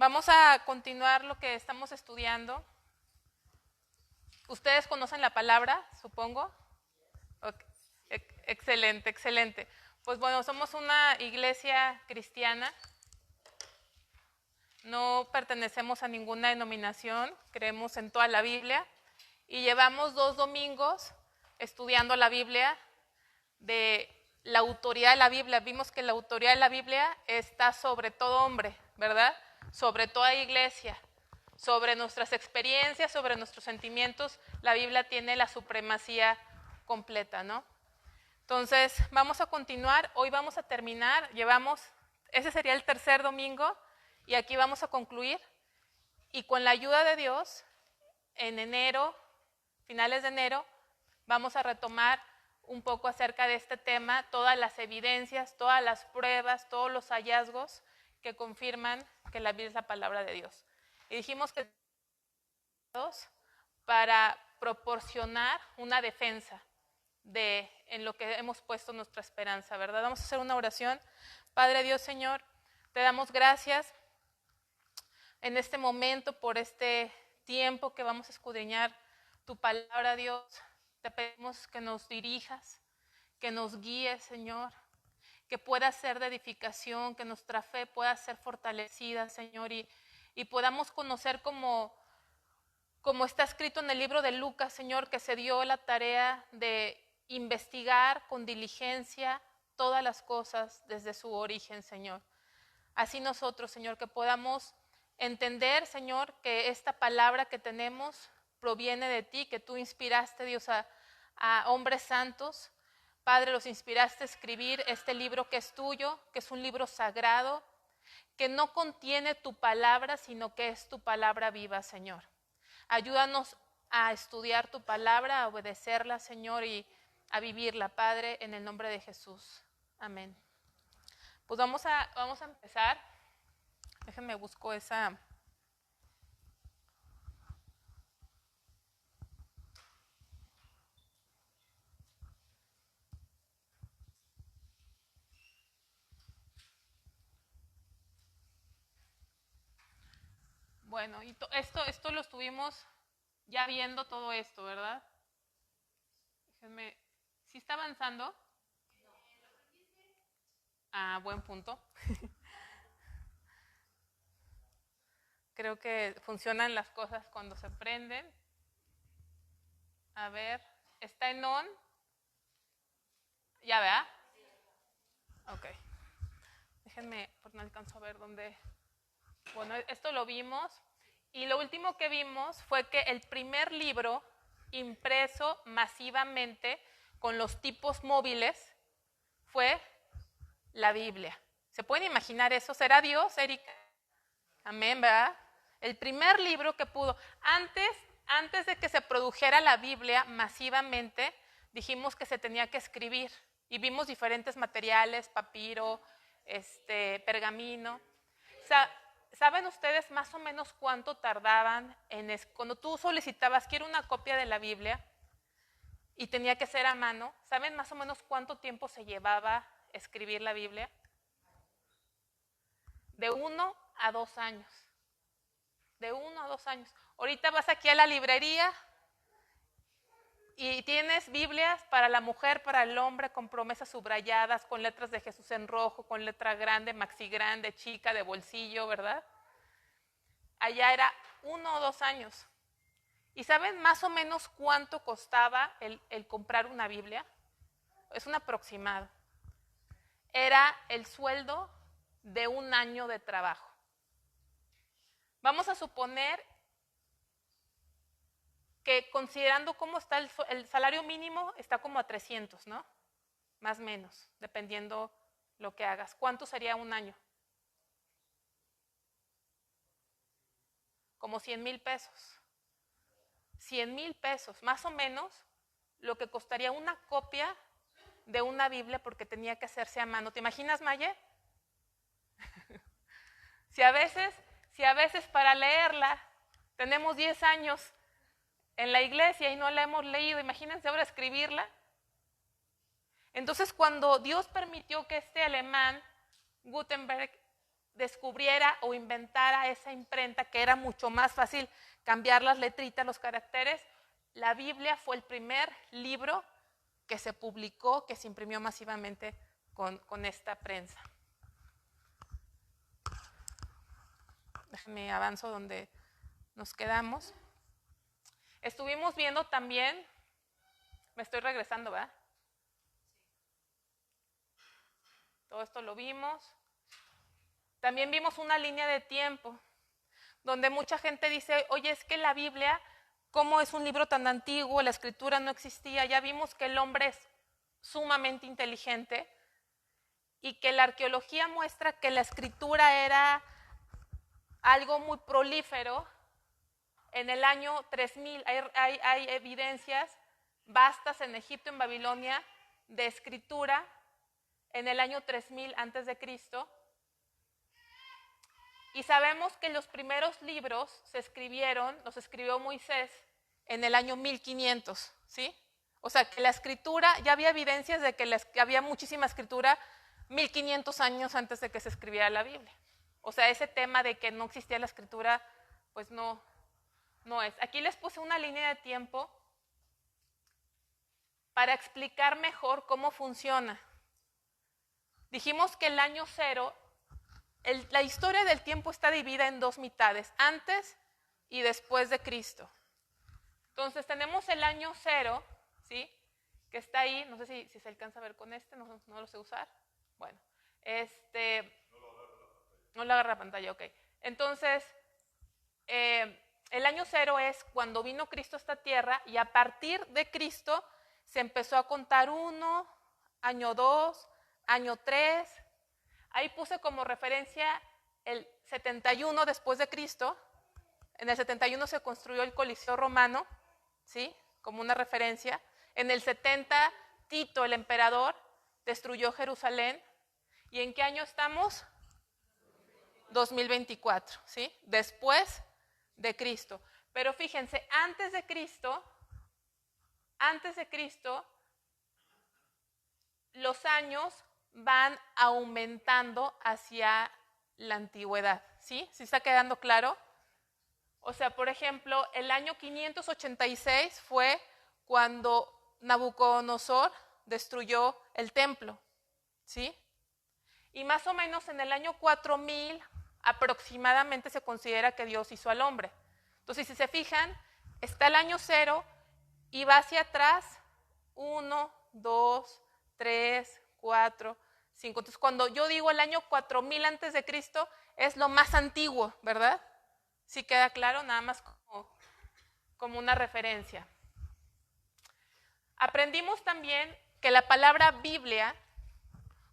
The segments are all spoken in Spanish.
Vamos a continuar lo que estamos estudiando. ¿Ustedes conocen la palabra, supongo? Okay. Excelente, excelente. Pues bueno, somos una iglesia cristiana. No pertenecemos a ninguna denominación, creemos en toda la Biblia y llevamos 2 domingos estudiando la Biblia, de la autoridad de la Biblia. Vimos que la autoridad de la Biblia está sobre todo hombre, ¿verdad? Sobre toda iglesia, sobre nuestras experiencias, sobre nuestros sentimientos. La Biblia tiene la supremacía completa, ¿no? Entonces, vamos a continuar. Hoy vamos a terminar. Ese sería el tercer domingo y aquí vamos a concluir. Y con la ayuda de Dios, en enero, finales de enero, vamos a retomar un poco acerca de este tema, todas las evidencias, todas las pruebas, todos los hallazgos que confirman que la Biblia es la palabra de Dios. Y dijimos que para proporcionar una defensa en lo que hemos puesto nuestra esperanza, ¿verdad? Vamos a hacer una oración. Padre Dios, Señor, te damos gracias en este momento por este tiempo que vamos a escudriñar tu palabra, Dios. Te pedimos que nos dirijas, que nos guíes, Señor, que pueda ser de edificación, que nuestra fe pueda ser fortalecida, Señor, y podamos conocer como está escrito en el libro de Lucas, Señor, que se dio la tarea de investigar con diligencia todas las cosas desde su origen, Señor. Así nosotros, Señor, que podamos entender, Señor, que esta palabra que tenemos proviene de ti, que tú inspiraste, Dios, a hombres santos. Padre, los inspiraste a escribir este libro que es tuyo, que es un libro sagrado, que no contiene tu palabra, sino que es tu palabra viva, Señor. Ayúdanos a estudiar tu palabra, a obedecerla, Señor, y a vivirla, Padre, en el nombre de Jesús. Amén. Pues vamos a empezar. Déjenme busco esa. Bueno, y esto lo estuvimos ya viendo todo esto, ¿verdad? Déjenme. ¿Sí está avanzando? Ah, buen punto. Creo que funcionan las cosas cuando se prenden. A ver, ¿está en on? ¿Ya vea? Ok. Déjenme, porque no alcanzo a ver dónde. Bueno, esto lo vimos. Y lo último que vimos fue que el primer libro impreso masivamente con los tipos móviles fue la Biblia. ¿Se pueden imaginar eso? ¿Será Dios, Erika? Amén, ¿verdad? El primer libro que pudo. Antes de que se produjera la Biblia masivamente, dijimos que se tenía que escribir. Y vimos diferentes materiales, papiro, pergamino. ¿Saben ustedes más o menos cuánto tardaban cuando tú solicitabas, quiero una copia de la Biblia, y tenía que ser a mano? ¿Saben más o menos cuánto tiempo se llevaba escribir la Biblia? De 1 a 2 años. De 1 a 2 años. Ahorita vas aquí a la librería y tienes Biblias para la mujer, para el hombre, con promesas subrayadas, con letras de Jesús en rojo, con letra grande, maxi grande, chica, de bolsillo, ¿verdad? Allá era 1 o 2 años. ¿Y saben más o menos cuánto costaba el comprar una Biblia? Es un aproximado. Era el sueldo de 1 año de trabajo. Vamos a suponer que, considerando cómo está el salario mínimo, está como a 300, ¿no? Más o menos, dependiendo lo que hagas. ¿Cuánto sería 1 año? Como 100,000 pesos. 100,000 pesos, más o menos lo que costaría una copia de una Biblia, porque tenía que hacerse a mano. ¿Te imaginas, Maye? Si a veces para leerla tenemos 10 años en la iglesia y no la hemos leído, imagínense ahora escribirla. Entonces, cuando Dios permitió que este alemán, Gutenberg, descubriera o inventara esa imprenta, que era mucho más fácil cambiar las letritas, los caracteres, la Biblia fue el primer libro que se publicó, que se imprimió masivamente con esta prensa. Déjenme avanzo donde nos quedamos. Estuvimos viendo también, me estoy regresando, ¿verdad? Todo esto lo vimos. También vimos una línea de tiempo, donde mucha gente dice, oye, es que la Biblia, ¿cómo es un libro tan antiguo? La escritura no existía. Ya vimos que el hombre es sumamente inteligente y que la arqueología muestra que la escritura era algo muy prolífero. En el año 3000 hay evidencias vastas en Egipto, en Babilonia, de escritura en el año 3000 antes de Cristo. Y sabemos que los primeros libros los escribió Moisés en el año 1500, ¿sí? O sea, que la escritura, ya había evidencias de que había muchísima escritura 1500 años antes de que se escribiera la Biblia. O sea, ese tema de que no existía la escritura, pues no es. Aquí les puse una línea de tiempo para explicar mejor cómo funciona. Dijimos que el año cero, la historia del tiempo está dividida en dos mitades, antes y después de Cristo. Entonces tenemos el año cero, ¿sí? Que está ahí, no sé si se alcanza a ver con no lo sé usar. Bueno, no lo agarra la pantalla, ok. Entonces, el año cero es cuando vino Cristo a esta tierra y a partir de Cristo se empezó a contar 1, año 2, año 3. Ahí puse como referencia el 71 después de Cristo. En el 71 se construyó el Coliseo Romano, ¿sí? Como una referencia. En el 70 Tito, el emperador, destruyó Jerusalén. ¿Y en qué año estamos? 2024, ¿sí? Después de Cristo. Pero fíjense, antes de Cristo, los años van aumentando hacia la antigüedad, ¿sí? ¿Sí está quedando claro? O sea, por ejemplo, el año 586 fue cuando Nabucodonosor destruyó el templo, ¿sí? Y más o menos en el año 4000 aproximadamente se considera que Dios hizo al hombre. Entonces, si se fijan, está el año cero y va hacia atrás 1, 2, 3, 4, 5. Entonces, cuando yo digo el año 4000 antes de Cristo, es lo más antiguo, ¿verdad? ¿Sí queda claro? Nada más como una referencia. Aprendimos también que la palabra Biblia,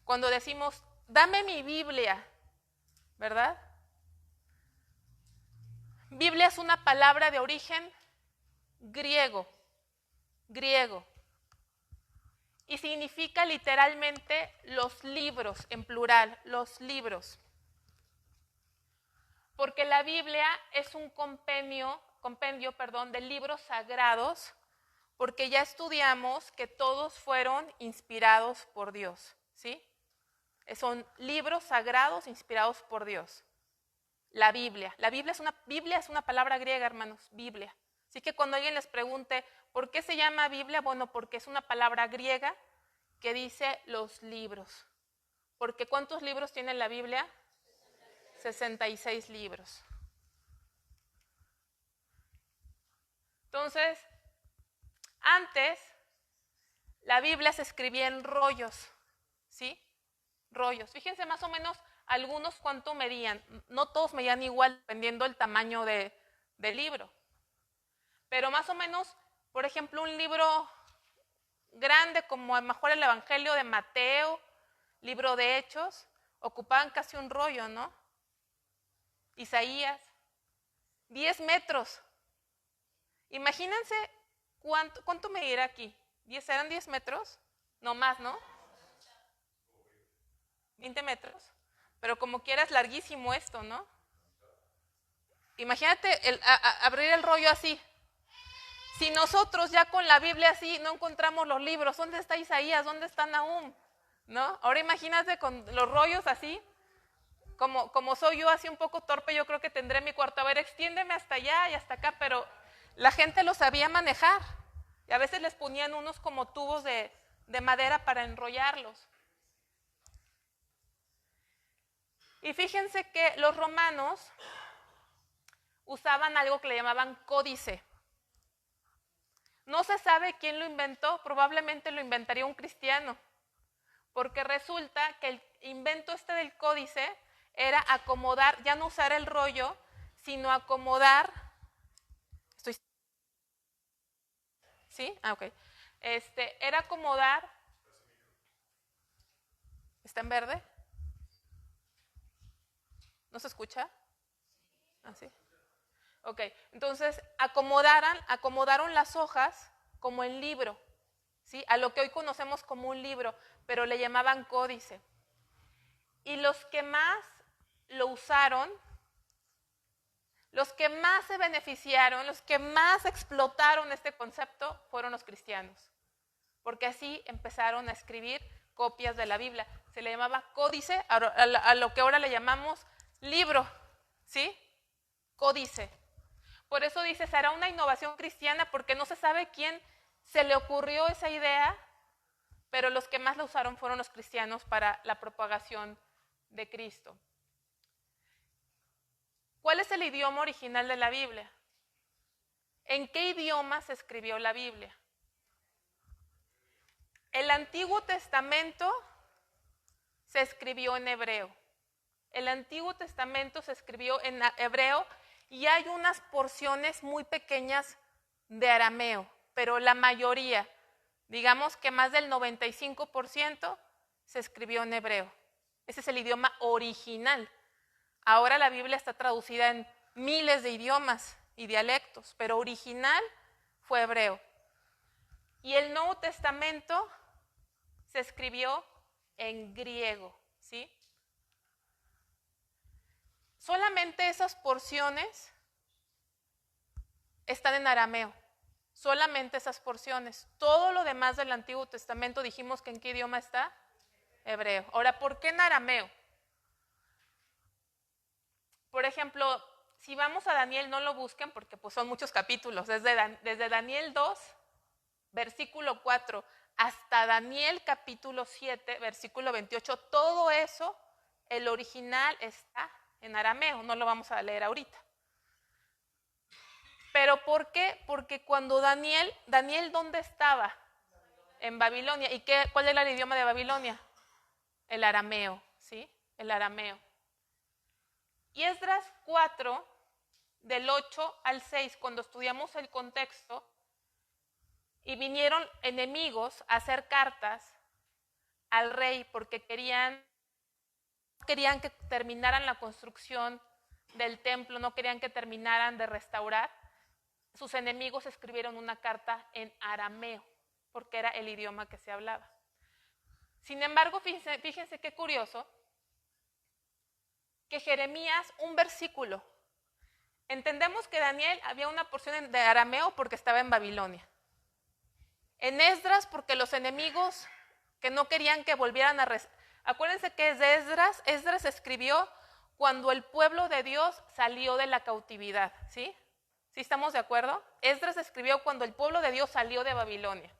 cuando decimos, dame mi Biblia, ¿verdad? Biblia es una palabra de origen griego. Y significa literalmente los libros, en plural, los libros. Porque la Biblia es un compendio, de libros sagrados, porque ya estudiamos que todos fueron inspirados por Dios, ¿sí? Son libros sagrados inspirados por Dios. La Biblia. Biblia es una palabra griega, hermanos, Biblia. Así que cuando alguien les pregunte, ¿por qué se llama Biblia? Bueno, porque es una palabra griega que dice los libros. Porque ¿cuántos libros tiene la Biblia? 66 libros. Entonces, antes la Biblia se escribía en rollos, ¿sí? Rollos. Fíjense más o menos algunos cuánto medían. No todos medían igual, dependiendo del tamaño del libro. Pero más o menos, por ejemplo, un libro grande como a lo mejor el Evangelio de Mateo, libro de Hechos, ocupaban casi un rollo, ¿no? Isaías, 10 metros. Imagínense cuánto medirá aquí. ¿Eran 10 metros? No más, ¿no? 20 metros. Pero como quieras, larguísimo esto, ¿no? Imagínate abrir el rollo así. Si nosotros ya con la Biblia así no encontramos los libros, ¿dónde está Isaías? ¿Dónde está Nahum? ¿No? Ahora imagínate con los rollos así. Como soy yo así un poco torpe, yo creo que tendré mi cuarto. A ver, extiéndeme hasta allá y hasta acá, pero la gente lo sabía manejar. Y a veces les ponían unos como tubos de madera para enrollarlos. Y fíjense que los romanos usaban algo que le llamaban códice. No se sabe quién lo inventó, probablemente lo inventaría un cristiano, porque resulta que el invento del códice era acomodar, ya no usar el rollo, sino acomodar. ¿Sí? Ok. Era acomodar. ¿Está en verde? ¿No se escucha? ¿Ah, sí? Ok, entonces acomodaron las hojas como en libro, ¿sí? A lo que hoy conocemos como un libro, pero le llamaban códice. Y los que más lo usaron, los que más se beneficiaron, los que más explotaron este concepto fueron los cristianos, porque así empezaron a escribir copias de la Biblia. Se le llamaba códice, a lo que ahora le llamamos libro, ¿sí? Códice. Por eso dice, será una innovación cristiana, porque no se sabe quién se le ocurrió esa idea, pero los que más la usaron fueron los cristianos para la propagación de Cristo. ¿Cuál es el idioma original de la Biblia? ¿En qué idioma se escribió la Biblia? El Antiguo Testamento se escribió en hebreo. El Antiguo Testamento se escribió en hebreo y hay unas porciones muy pequeñas de arameo, pero la mayoría, digamos que más del 95%, se escribió en hebreo. Ese es el idioma original. Ahora la Biblia está traducida en miles de idiomas y dialectos, pero original fue hebreo. Y el Nuevo Testamento se escribió en griego, ¿sí? Solamente esas porciones están en arameo, solamente esas porciones. Todo lo demás del Antiguo Testamento dijimos que ¿en qué idioma está? Hebreo. Ahora, ¿por qué en arameo? Por ejemplo, si vamos a Daniel, no lo busquen porque pues, son muchos capítulos. Desde Daniel 2, versículo 4, hasta Daniel capítulo 7, versículo 28, todo eso, el original está en arameo, no lo vamos a leer ahorita. ¿Pero por qué? Porque cuando Daniel, ¿dónde estaba? En Babilonia. ¿Y cuál era el idioma de Babilonia? El arameo, ¿sí? El arameo. Y Esdras 4, del 8 al 6, cuando estudiamos el contexto, y vinieron enemigos a hacer cartas al rey porque querían que terminaran la construcción del templo, no querían que terminaran de restaurar. Sus enemigos escribieron una carta en arameo, porque era el idioma que se hablaba. Sin embargo, fíjense qué curioso, que Jeremías, un versículo, entendemos que Daniel había una porción de arameo porque estaba en Babilonia. En Esdras, porque los enemigos que no querían que volvieran a... Acuérdense que es de Esdras. Esdras escribió cuando el pueblo de Dios salió de la cautividad, ¿sí? ¿Sí estamos de acuerdo? Esdras escribió cuando el pueblo de Dios salió de Babilonia.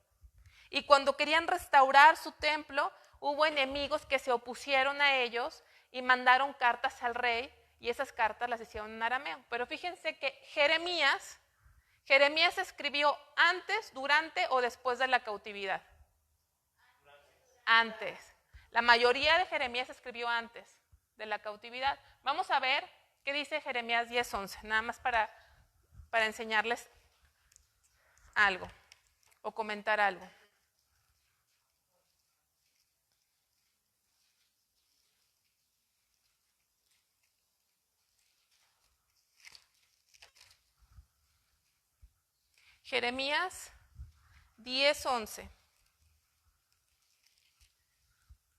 Y cuando querían restaurar su templo, hubo enemigos que se opusieron a ellos y mandaron cartas al rey, y esas cartas las hicieron en arameo. Pero fíjense que Jeremías escribió antes, durante o después de la cautividad. Antes. La mayoría de Jeremías escribió antes de la cautividad. Vamos a ver qué dice Jeremías 10:11, nada más para enseñarles algo o comentar algo. Jeremías 10:11.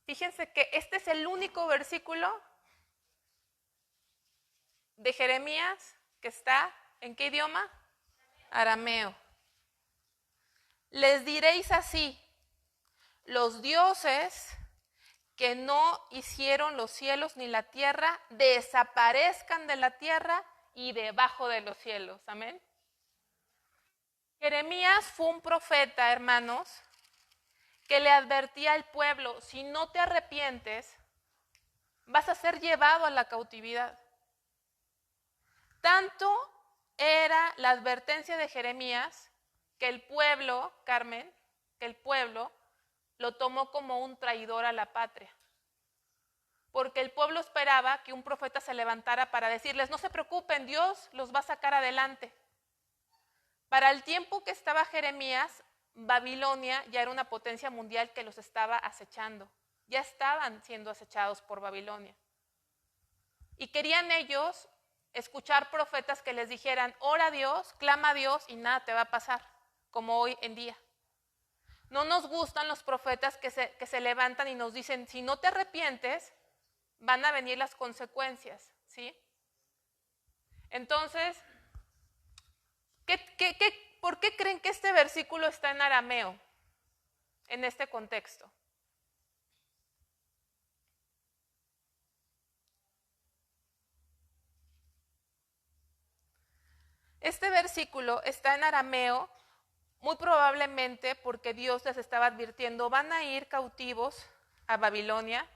Fíjense que este es el único versículo de Jeremías que está, ¿en qué idioma? Arameo. Les diréis así: los dioses que no hicieron los cielos ni la tierra, desaparezcan de la tierra y debajo de los cielos. Amén. Jeremías fue un profeta, hermanos, que le advertía al pueblo, si no te arrepientes, vas a ser llevado a la cautividad. Tanto era la advertencia de Jeremías que el pueblo, Carmen, que el pueblo lo tomó como un traidor a la patria. Porque el pueblo esperaba que un profeta se levantara para decirles, no se preocupen, Dios los va a sacar adelante. Para el tiempo que estaba Jeremías, Babilonia ya era una potencia mundial que los estaba acechando. Ya estaban siendo acechados por Babilonia. Y querían ellos escuchar profetas que les dijeran, ora a Dios, clama a Dios y nada te va a pasar, como hoy en día. No nos gustan los profetas que se levantan y nos dicen, si no te arrepientes, van a venir las consecuencias, ¿sí? Entonces, ¿por qué creen que este versículo está en arameo, en este contexto? Este versículo está en arameo muy probablemente porque Dios les estaba advirtiendo, van a ir cautivos a Babilonia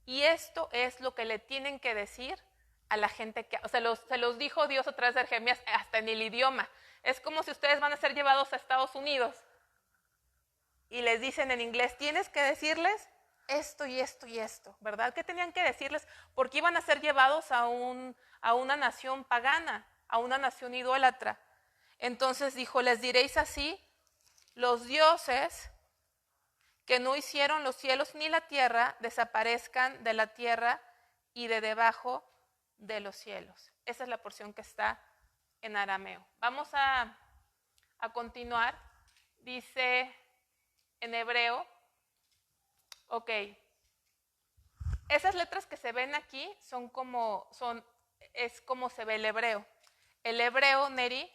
y esto es lo que le tienen que decir a la gente que, o sea, se los dijo Dios a través de Jeremías hasta en el idioma. Es como si ustedes van a ser llevados a Estados Unidos y les dicen en inglés, tienes que decirles esto y esto y esto, ¿verdad? ¿Qué tenían que decirles? Porque iban a ser llevados a una nación pagana, a una nación idólatra. Entonces dijo, les diréis así, los dioses que no hicieron los cielos ni la tierra, desaparezcan de la tierra y de debajo de los cielos. Esa es la porción que está en arameo. Vamos a continuar. Dice en hebreo, ok, esas letras que se ven aquí es como se ve el hebreo. El hebreo, Neri,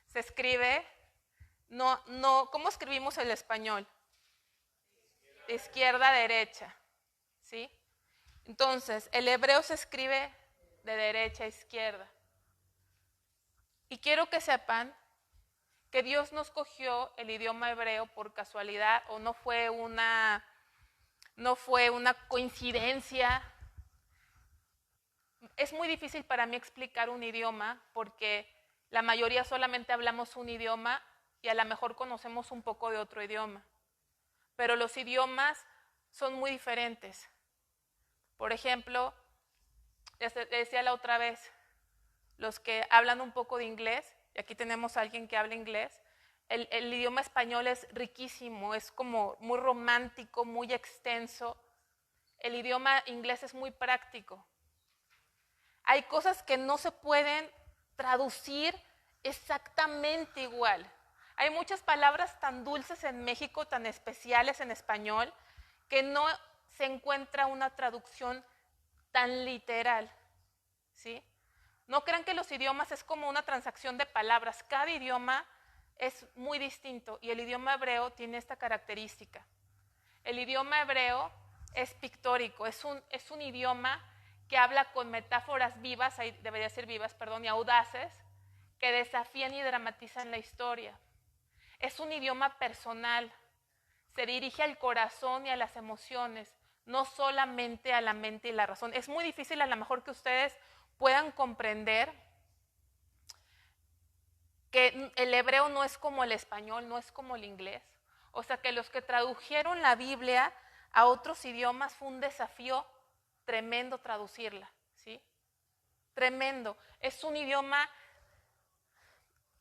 se escribe, ¿cómo escribimos el español? De izquierda a derecha, ¿sí? Entonces, el hebreo se escribe de derecha a izquierda. Y quiero que sepan que Dios no escogió el idioma hebreo por casualidad o no fue una coincidencia. Es muy difícil para mí explicar un idioma porque la mayoría solamente hablamos un idioma y a lo mejor conocemos un poco de otro idioma. Pero los idiomas son muy diferentes. Por ejemplo, les decía la otra vez, los que hablan un poco de inglés, y aquí tenemos a alguien que habla inglés, el idioma español es riquísimo, es como muy romántico, muy extenso. El idioma inglés es muy práctico. Hay cosas que no se pueden traducir exactamente igual. Hay muchas palabras tan dulces en México, tan especiales en español, que no se encuentra una traducción tan literal, ¿sí? No crean que los idiomas es como una transacción de palabras. Cada idioma es muy distinto y el idioma hebreo tiene esta característica. El idioma hebreo es pictórico, es un idioma que habla con metáforas vivas, ahí debería ser vivas, perdón, y audaces, que desafían y dramatizan la historia. Es un idioma personal, se dirige al corazón y a las emociones, no solamente a la mente y la razón. Es muy difícil a lo mejor que ustedes puedan comprender que el hebreo no es como el español, no es como el inglés. O sea que los que tradujeron la Biblia a otros idiomas fue un desafío tremendo traducirla, ¿sí? Tremendo. Es un idioma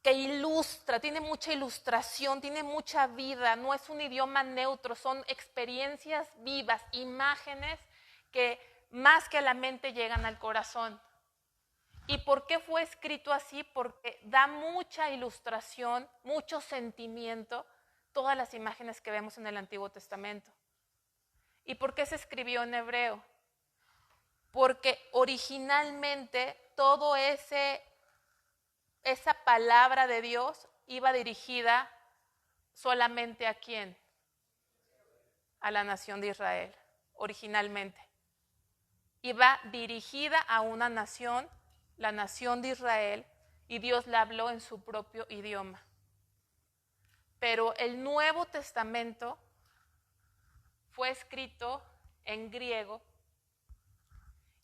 que ilustra, tiene mucha ilustración, tiene mucha vida, no es un idioma neutro, son experiencias vivas, imágenes que más que a la mente llegan al corazón. ¿Y por qué fue escrito así? Porque da mucha ilustración, mucho sentimiento, todas las imágenes que vemos en el Antiguo Testamento. ¿Y por qué se escribió en hebreo? Porque originalmente todo esa palabra de Dios iba dirigida solamente ¿a quién? A la nación de Israel. originalmente. Iba dirigida a una nación, la nación de Israel, y Dios la habló en su propio idioma. Pero el Nuevo Testamento fue escrito en griego,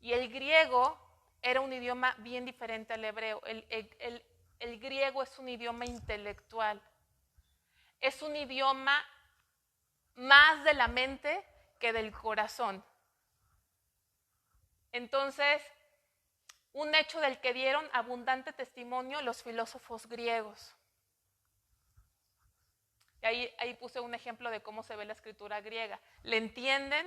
y el griego era un idioma bien diferente al hebreo. El griego es un idioma intelectual, es un idioma más de la mente que del corazón. Entonces, un hecho del que dieron abundante testimonio los filósofos griegos. Y ahí puse un ejemplo de cómo se ve la escritura griega. ¿Le entienden?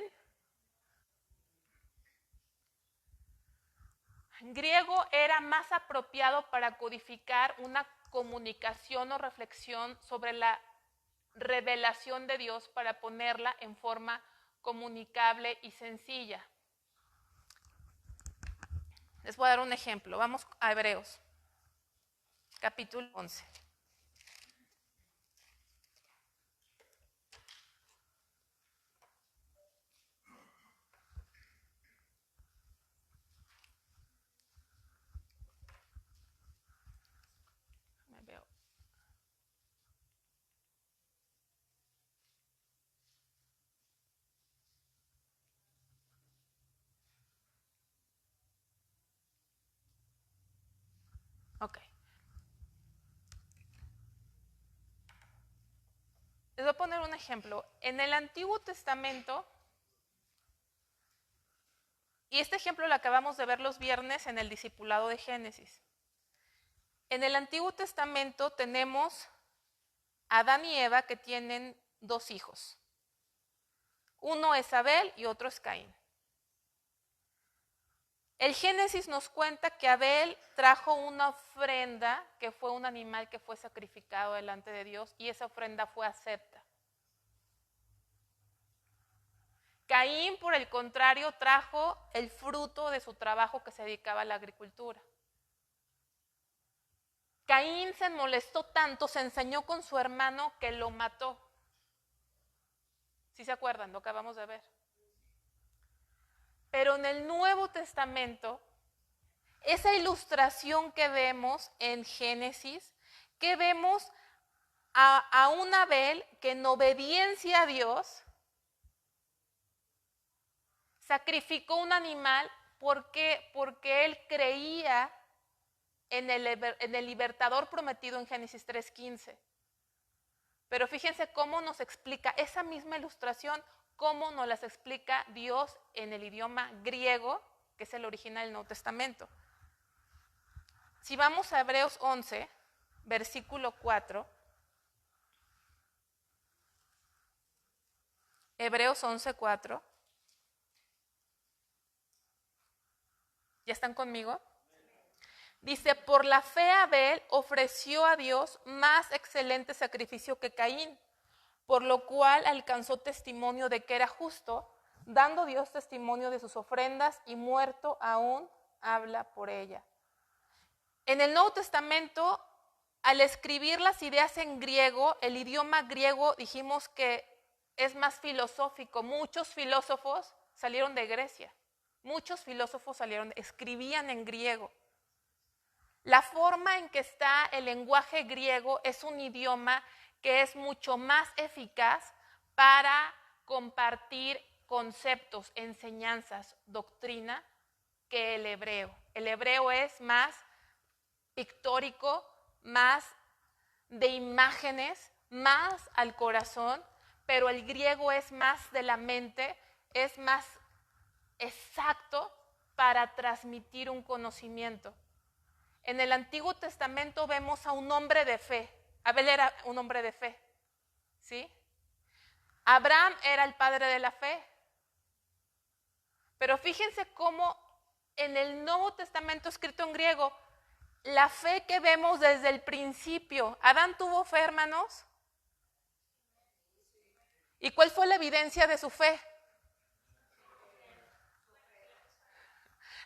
Griego era más apropiado para codificar una comunicación o reflexión sobre la revelación de Dios, para ponerla en forma comunicable y sencilla. Les voy a dar un ejemplo. Vamos a Hebreos, capítulo 11. Ok. Les voy a poner un ejemplo. En el Antiguo Testamento, y este ejemplo lo acabamos de ver los viernes en el discipulado de Génesis. En el Antiguo Testamento tenemos a Adán y Eva, que tienen dos hijos. Uno es Abel y otro es Caín. El Génesis nos cuenta que Abel trajo una ofrenda, que fue un animal que fue sacrificado delante de Dios, y esa ofrenda fue acepta. Caín, por el contrario, trajo el fruto de su trabajo, que se dedicaba a la agricultura. Caín se molestó tanto, se ensañó con su hermano, que lo mató. ¿Sí se acuerdan? Lo acabamos de ver. Pero en el Nuevo Testamento, esa ilustración que vemos en Génesis, que vemos a un Abel que en obediencia a Dios sacrificó un animal porque él creía en el libertador prometido en Génesis 3:15. Pero fíjense cómo nos explica esa misma ilustración, cómo nos las explica Dios en el idioma griego, que es el original del Nuevo Testamento. Si vamos a Hebreos 11, versículo 4. Hebreos 11, 4. ¿Ya están conmigo? Dice, por la fe Abel ofreció a Dios más excelente sacrificio que Caín, por lo cual alcanzó testimonio de que era justo, dando Dios testimonio de sus ofrendas, y muerto aún habla por ella. En el Nuevo Testamento, al escribir las ideas en griego, el idioma griego dijimos que es más filosófico. Muchos filósofos salieron de Grecia. Muchos filósofos escribían en griego. La forma en que está el lenguaje griego es un idioma que es mucho más eficaz para compartir conceptos, enseñanzas, doctrina, que el hebreo. El hebreo es más pictórico, más de imágenes, más al corazón, pero el griego es más de la mente, es más exacto para transmitir un conocimiento. En el Antiguo Testamento vemos a un hombre de fe. Abel era un hombre de fe, ¿sí? Abraham era el padre de la fe. Pero fíjense cómo en el Nuevo Testamento escrito en griego, la fe que vemos desde el principio. ¿Adán tuvo fe, hermanos? ¿Y cuál fue la evidencia de su fe?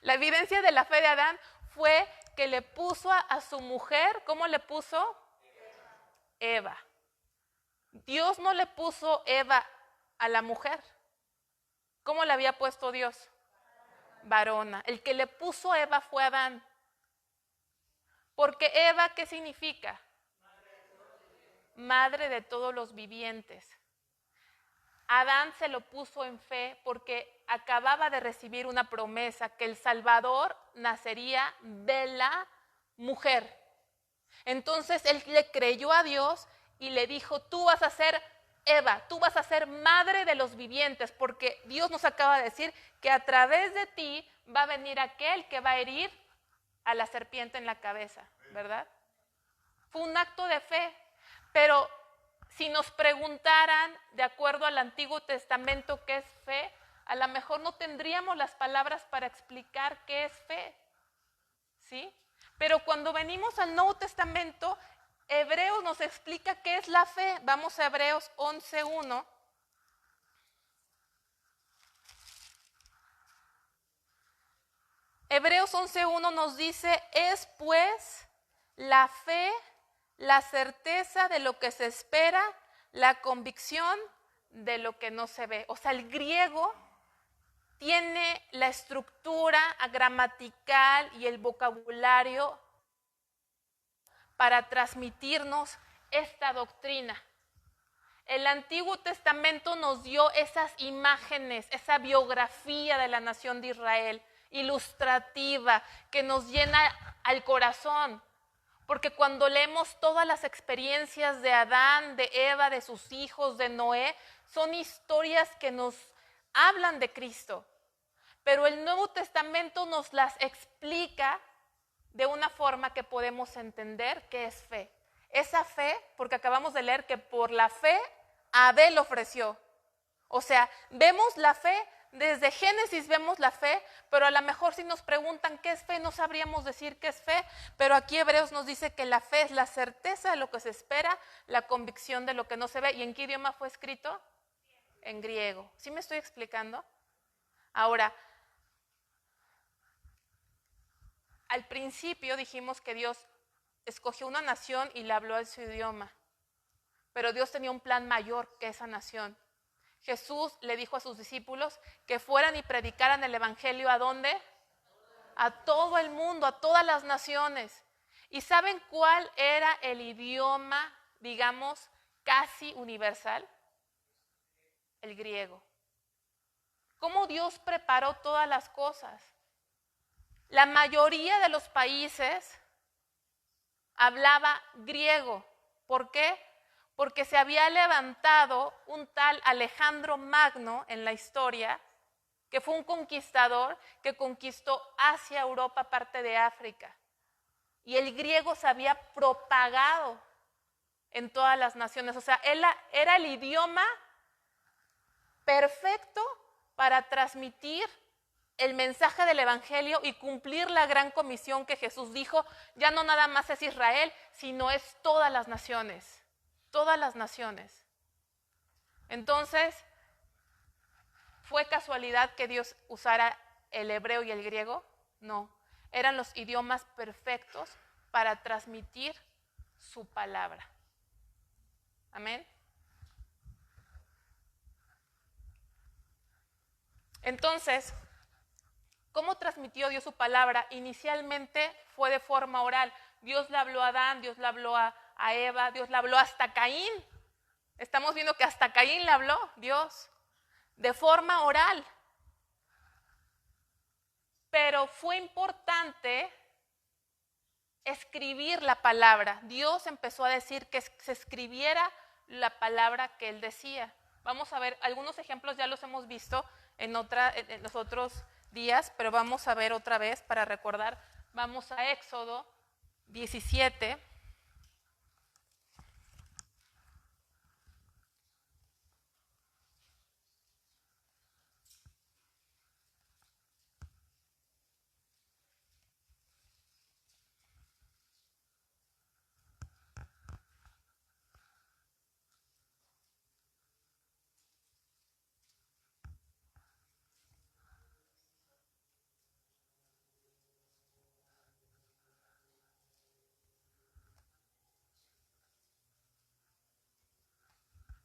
La evidencia de la fe de Adán fue que le puso a su mujer, ¿cómo le puso? Eva. Dios no le puso Eva a la mujer. ¿Cómo le había puesto Dios? Varona. El que le puso Eva fue Adán. Porque Eva, ¿qué significa? Madre de todos los vivientes. Adán se lo puso en fe porque acababa de recibir una promesa que el Salvador nacería de la mujer. Entonces él le creyó a Dios y le dijo, tú vas a ser Eva, tú vas a ser madre de los vivientes, porque Dios nos acaba de decir que a través de ti va a venir aquel que va a herir a la serpiente en la cabeza, ¿verdad? Fue un acto de fe, pero si nos preguntaran, de acuerdo al Antiguo Testamento, qué es fe, a lo mejor no tendríamos las palabras para explicar qué es fe, ¿sí? Pero cuando venimos al Nuevo Testamento, Hebreos nos explica qué es la fe. Vamos a Hebreos 11:1. Hebreos 11:1 nos dice, es pues la fe, la certeza de lo que se espera, la convicción de lo que no se ve. O sea, el griego tiene la estructura gramatical y el vocabulario para transmitirnos esta doctrina. El Antiguo Testamento nos dio esas imágenes, esa biografía de la nación de Israel, ilustrativa, que nos llena al corazón. Porque cuando leemos todas las experiencias de Adán, de Eva, de sus hijos, de Noé, son historias que nos hablan de Cristo. Pero el Nuevo Testamento nos las explica de una forma que podemos entender qué es fe. Esa fe, porque acabamos de leer que por la fe Abel ofreció. O sea, vemos la fe, desde Génesis vemos la fe, pero a lo mejor si nos preguntan qué es fe, no sabríamos decir qué es fe, pero aquí Hebreos nos dice que la fe es la certeza de lo que se espera, la convicción de lo que no se ve. ¿Y en qué idioma fue escrito? En griego. ¿Sí me estoy explicando? Ahora, al principio dijimos que Dios escogió una nación y le habló en su idioma, pero Dios tenía un plan mayor que esa nación. Jesús le dijo a sus discípulos que fueran y predicaran el evangelio ¿a dónde? A todo el mundo, a todas las naciones. ¿Y saben cuál era el idioma, digamos, casi universal? El griego. ¿Cómo Dios preparó todas las cosas? La mayoría de los países hablaba griego. ¿Por qué? Porque se había levantado un tal Alejandro Magno en la historia, que fue un conquistador que conquistó Asia, Europa, parte de África. Y el griego se había propagado en todas las naciones. O sea, era el idioma perfecto para transmitir el mensaje del evangelio y cumplir la gran comisión que Jesús dijo, ya no nada más es Israel, sino es todas las naciones. Todas las naciones. Entonces, ¿fue casualidad que Dios usara el hebreo y el griego? No, eran los idiomas perfectos para transmitir su palabra. Amén. Entonces, ¿cómo transmitió Dios su palabra? Inicialmente fue de forma oral. Dios le habló a Adán, Dios le habló a Eva, Dios le habló hasta Caín. Estamos viendo que hasta Caín le habló Dios de forma oral. Pero fue importante escribir la palabra. Dios empezó a decir que se escribiera la palabra que Él decía. Vamos a ver, algunos ejemplos ya los hemos visto en los otros días, pero vamos a ver otra vez para recordar. Vamos a Éxodo 17.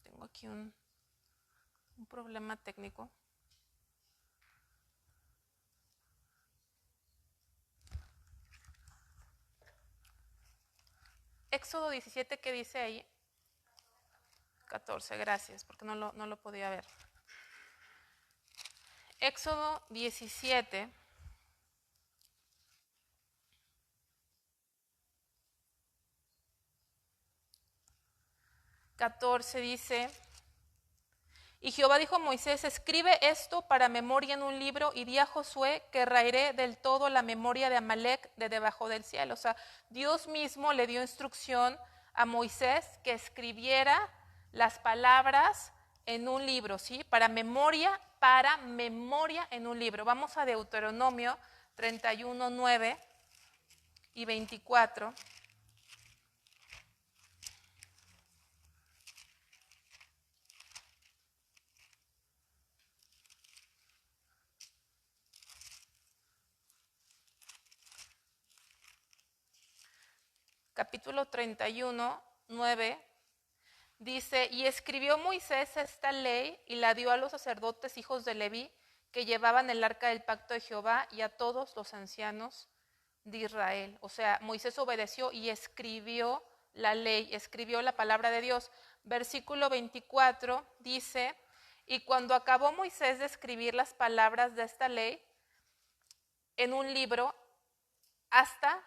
Tengo aquí un problema técnico. Éxodo 17, ¿qué dice ahí? 14, gracias, porque no lo podía ver. Éxodo 17. Dice: y Jehová dijo a Moisés: escribe esto para memoria en un libro, y di a Josué que raeré del todo la memoria de Amalec de debajo del cielo. O sea, Dios mismo le dio instrucción a Moisés que escribiera las palabras en un libro, ¿sí? Para memoria en un libro. Vamos a Deuteronomio 31, 9 y 24. Capítulo 31, 9, dice: y escribió Moisés esta ley y la dio a los sacerdotes hijos de Leví que llevaban el arca del pacto de Jehová y a todos los ancianos de Israel. O sea, Moisés obedeció y escribió la ley, escribió la palabra de Dios. Versículo 24 dice: y cuando acabó Moisés de escribir las palabras de esta ley en un libro hasta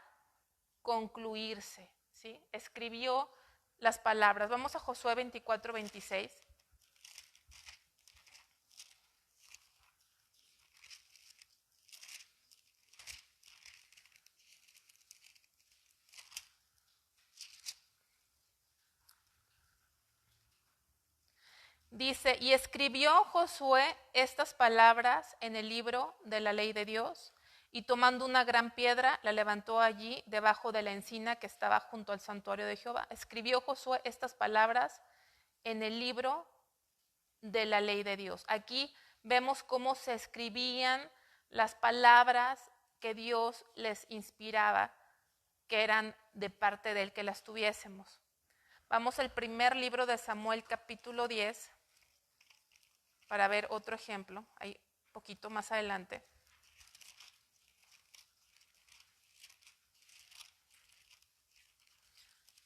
concluirse, ¿sí? Escribió las palabras. Vamos a Josué 24, 26. Dice: y escribió Josué estas palabras en el libro de la ley de Dios, y tomando una gran piedra, la levantó allí debajo de la encina que estaba junto al santuario de Jehová. Escribió Josué estas palabras en el libro de la ley de Dios. Aquí vemos cómo se escribían las palabras que Dios les inspiraba, que eran de parte de él, que las tuviésemos. Vamos al primer libro de Samuel, capítulo 10, para ver otro ejemplo, ahí un poquito más adelante.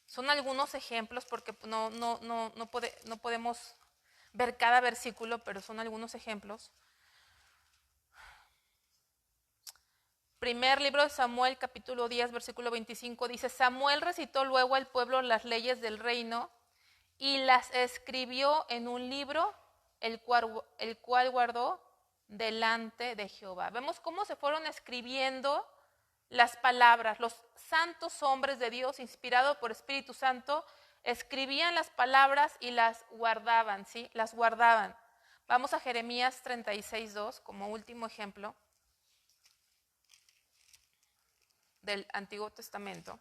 Son algunos ejemplos porque no podemos ver cada versículo, pero son algunos ejemplos. Primer libro de Samuel, capítulo 10, versículo 25, dice: Samuel recitó luego al pueblo las leyes del reino y las escribió en un libro, el cual guardó delante de Jehová. Vemos cómo se fueron escribiendo las palabras. Los santos hombres de Dios, inspirados por Espíritu Santo, escribían las palabras y las guardaban, ¿sí? Las guardaban. Vamos a Jeremías 36, 2 como último ejemplo del Antiguo Testamento.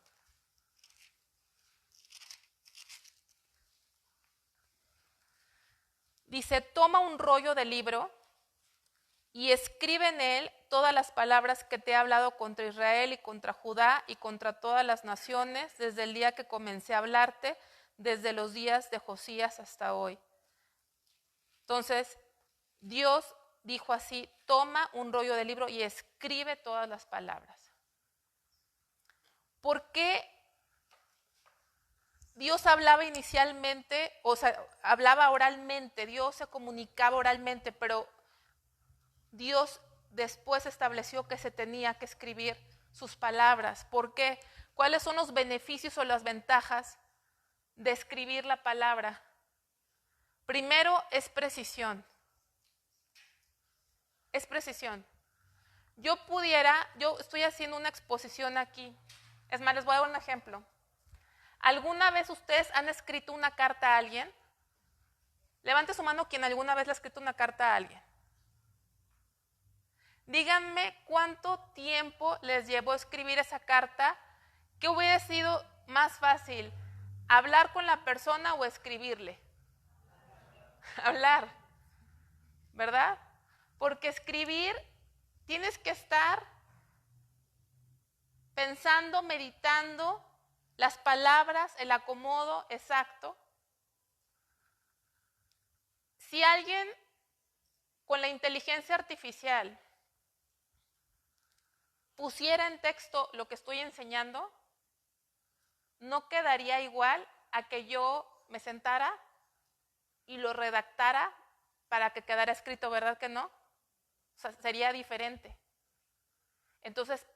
Dice: toma un rollo de libro y escribe en él todas las palabras que te he hablado contra Israel y contra Judá y contra todas las naciones, desde el día que comencé a hablarte, desde los días de Josías hasta hoy. Entonces, Dios dijo así: toma un rollo de libro y escribe todas las palabras. ¿Por qué Dios hablaba inicialmente, o sea, hablaba oralmente, Dios se comunicaba oralmente, pero Dios después estableció que se tenía que escribir sus palabras? ¿Por qué? ¿Cuáles son los beneficios o las ventajas de escribir la palabra? Primero, es precisión. Es precisión. Yo estoy haciendo una exposición aquí. Es más, les voy a dar un ejemplo. ¿Alguna vez ustedes han escrito una carta a alguien? Levante su mano quien alguna vez le ha escrito una carta a alguien. Díganme cuánto tiempo les llevó escribir esa carta. ¿Qué hubiera sido más fácil? ¿Hablar con la persona o escribirle? Hablar, ¿verdad? Porque escribir tienes que estar pensando, meditando las palabras, el acomodo exacto. Si alguien con la inteligencia artificial pusiera en texto lo que estoy enseñando, no quedaría igual a que yo me sentara y lo redactara para que quedara escrito, ¿verdad que no? O sea, sería diferente. Entonces,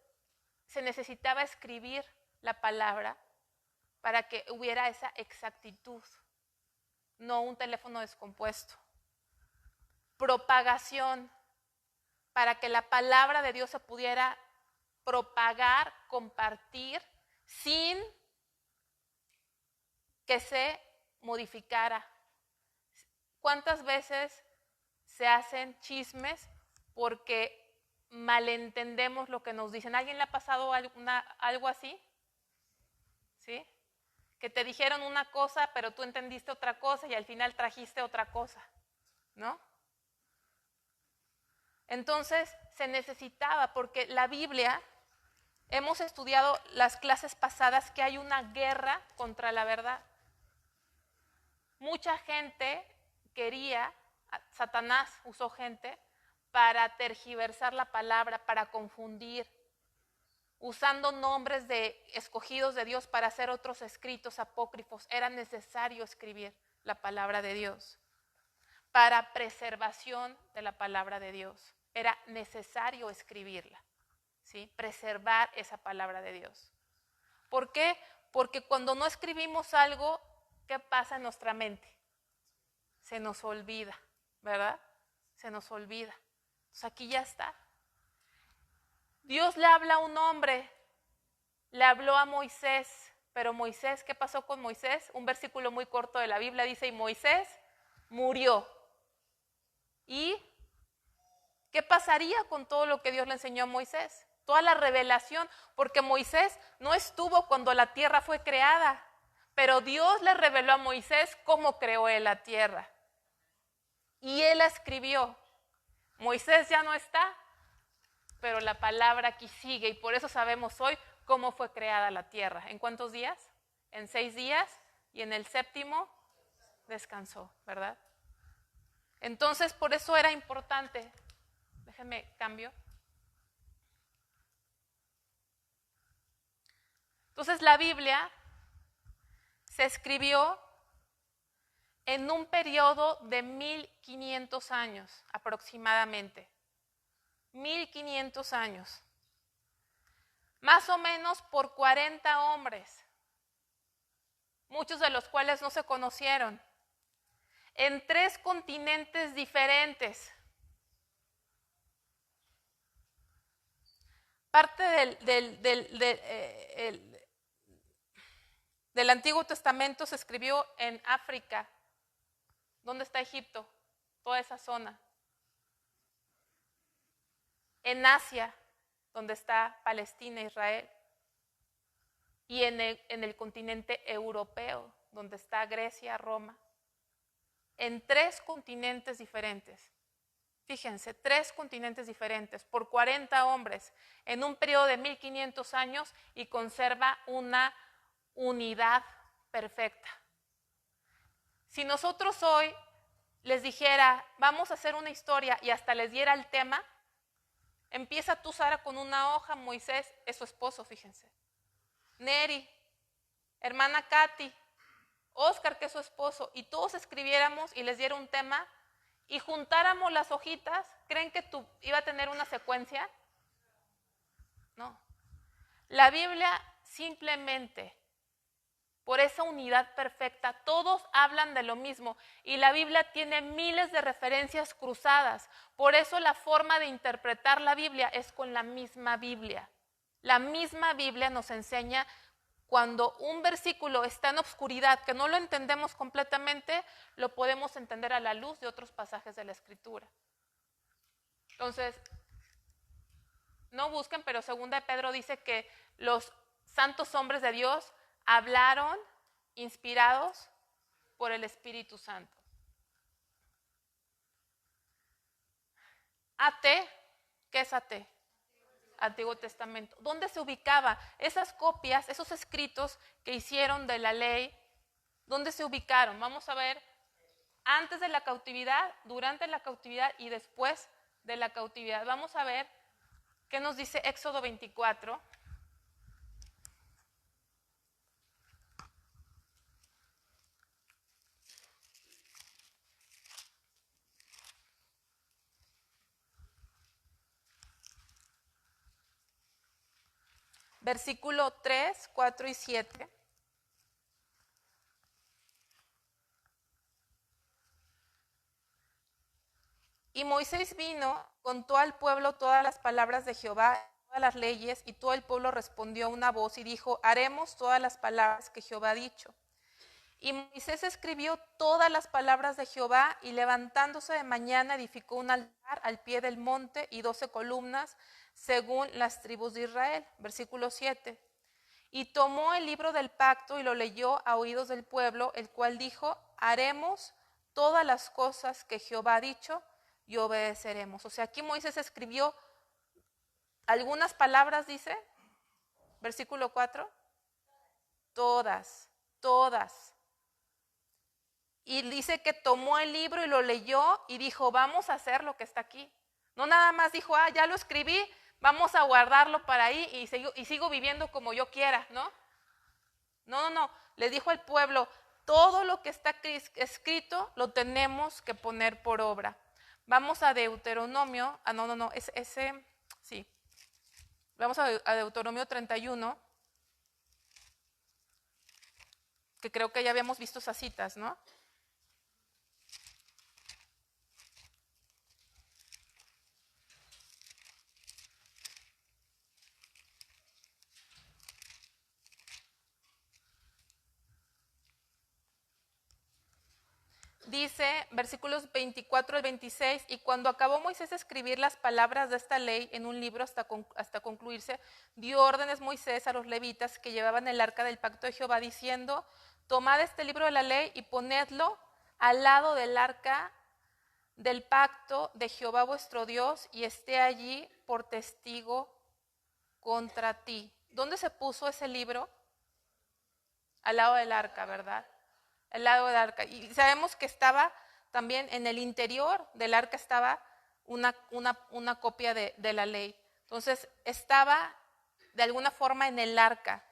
se necesitaba escribir la palabra para que hubiera esa exactitud, no un teléfono descompuesto. Propagación, para que la palabra de Dios se pudiera propagar, compartir, sin que se modificara. ¿Cuántas veces se hacen chismes porque malentendemos lo que nos dicen? ¿Alguien le ha pasado algo así? ¿Sí? Que te dijeron una cosa, pero tú entendiste otra cosa y al final trajiste otra cosa, ¿no? Entonces se necesitaba, porque la Biblia, hemos estudiado las clases pasadas que hay una guerra contra la verdad. Mucha gente quería, Satanás usó gente para tergiversar la palabra, para confundir, usando nombres de escogidos de Dios para hacer otros escritos apócrifos. Era necesario escribir la palabra de Dios. Para preservación de la palabra de Dios, era necesario escribirla, ¿sí? Preservar esa palabra de Dios. ¿Por qué? Porque cuando no escribimos algo, ¿qué pasa en nuestra mente? Se nos olvida, ¿verdad? Se nos olvida. Entonces aquí ya está. Dios le habla a un hombre, le habló a Moisés, pero Moisés, ¿qué pasó con Moisés? Un versículo muy corto de la Biblia dice, y Moisés murió. ¿Y qué pasaría con todo lo que Dios le enseñó a Moisés? Toda la revelación, porque Moisés no estuvo cuando la tierra fue creada, pero Dios le reveló a Moisés cómo creó él la tierra. Y él la escribió. Moisés ya no está, pero la palabra aquí sigue y por eso sabemos hoy cómo fue creada la tierra. ¿En cuántos días? En 6 días y en el 7º descansó, ¿verdad? Entonces, por eso era importante. Déjenme cambio. Entonces, la Biblia se escribió en un periodo de 1500 años aproximadamente. 1500 años. Más o menos por 40 hombres, muchos de los cuales no se conocieron, en 3 continentes diferentes. Parte del Antiguo Testamento se escribió en África. ¿Dónde está Egipto? Toda esa zona. En Asia, donde está Palestina, Israel. Y en el continente europeo, donde está Grecia, Roma. En 3 continentes diferentes. Fíjense, 3 continentes diferentes, por 40 hombres, en un periodo de 1500 años y conserva una unidad perfecta. Si nosotros hoy les dijera, vamos a hacer una historia y hasta les diera el tema, empieza tú, Sara, con una hoja, Moisés es su esposo, fíjense. Neri, hermana Katy, Oscar, que es su esposo, y todos escribiéramos y les diera un tema y juntáramos las hojitas, ¿creen que iba a tener una secuencia? No. La Biblia simplemente, por esa unidad perfecta, todos hablan de lo mismo y la Biblia tiene miles de referencias cruzadas. Por eso la forma de interpretar la Biblia es con la misma Biblia. La misma Biblia nos enseña cuando un versículo está en obscuridad, que no lo entendemos completamente, lo podemos entender a la luz de otros pasajes de la Escritura. Entonces, no busquen, pero 2 de Pedro dice que los santos hombres de Dios hablaron inspirados por el Espíritu Santo. AT, ¿qué es AT? Antiguo Testamento. ¿Dónde se ubicaba? Esas copias, esos escritos que hicieron de la ley, ¿dónde se ubicaron? Vamos a ver, antes de la cautividad, durante la cautividad y después de la cautividad. Vamos a ver qué nos dice Éxodo 24. versículo 3, 4 y 7. Y Moisés vino, contó al pueblo todas las palabras de Jehová, todas las leyes, y todo el pueblo respondió a una voz y dijo, haremos todas las palabras que Jehová ha dicho. Y Moisés escribió todas las palabras de Jehová, y levantándose de mañana edificó un altar al pie del monte y 12 columnas, según las tribus de Israel. Versículo 7. Y tomó el libro del pacto y lo leyó a oídos del pueblo, el cual dijo, haremos todas las cosas que Jehová ha dicho y obedeceremos. O sea, aquí Moisés escribió algunas palabras, dice, versículo 4, todas. Y dice que tomó el libro y lo leyó y dijo, vamos a hacer lo que está aquí. No nada más dijo, ya lo escribí, vamos a guardarlo para ahí y sigo viviendo como yo quiera, ¿no? No. Le dijo al pueblo, todo lo que está escrito lo tenemos que poner por obra. Vamos a Deuteronomio, sí. Vamos a Deuteronomio 31, que creo que ya habíamos visto esas citas, ¿no? Dice, versículos 24 al 26, y cuando acabó Moisés de escribir las palabras de esta ley en un libro hasta concluirse, dio órdenes Moisés a los levitas que llevaban el arca del pacto de Jehová, diciendo, tomad este libro de la ley y ponedlo al lado del arca del pacto de Jehová vuestro Dios, y esté allí por testigo contra ti. ¿Dónde se puso ese libro? Al lado del arca, ¿verdad? Al lado del arca. Y sabemos que estaba también en el interior del arca estaba una copia de la ley. Entonces estaba de alguna forma en el arca.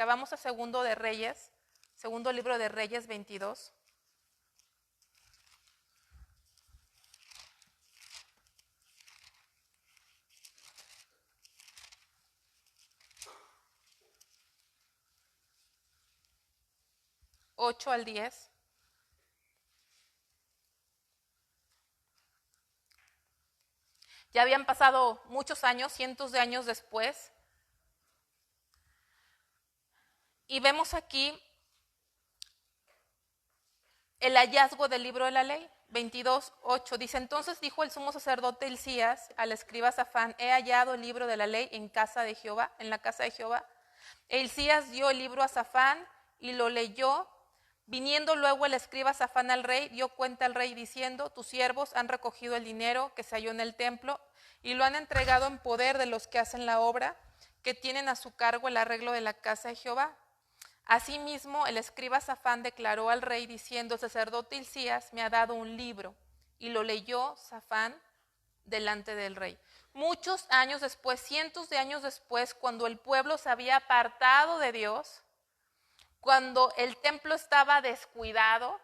Vamos a segundo libro de Reyes 22. Ocho al 10. Ya habían pasado muchos años, cientos de años después. Y vemos aquí el hallazgo del libro de la ley. 22:8 dice, entonces dijo el sumo sacerdote Hilcías al escriba Safán, he hallado el libro de la ley en la casa de Jehová. E Hilcías dio el libro a Safán y lo leyó. Viniendo luego el escriba Safán al rey, dio cuenta al rey diciendo, tus siervos han recogido el dinero que se halló en el templo y lo han entregado en poder de los que hacen la obra, que tienen a su cargo el arreglo de la casa de Jehová. Asimismo, el escriba Safán declaró al rey diciendo, el sacerdote Hilcías me ha dado un libro, y lo leyó Safán delante del rey. Muchos años después, cientos de años después, cuando el pueblo se había apartado de Dios, cuando el templo estaba descuidado,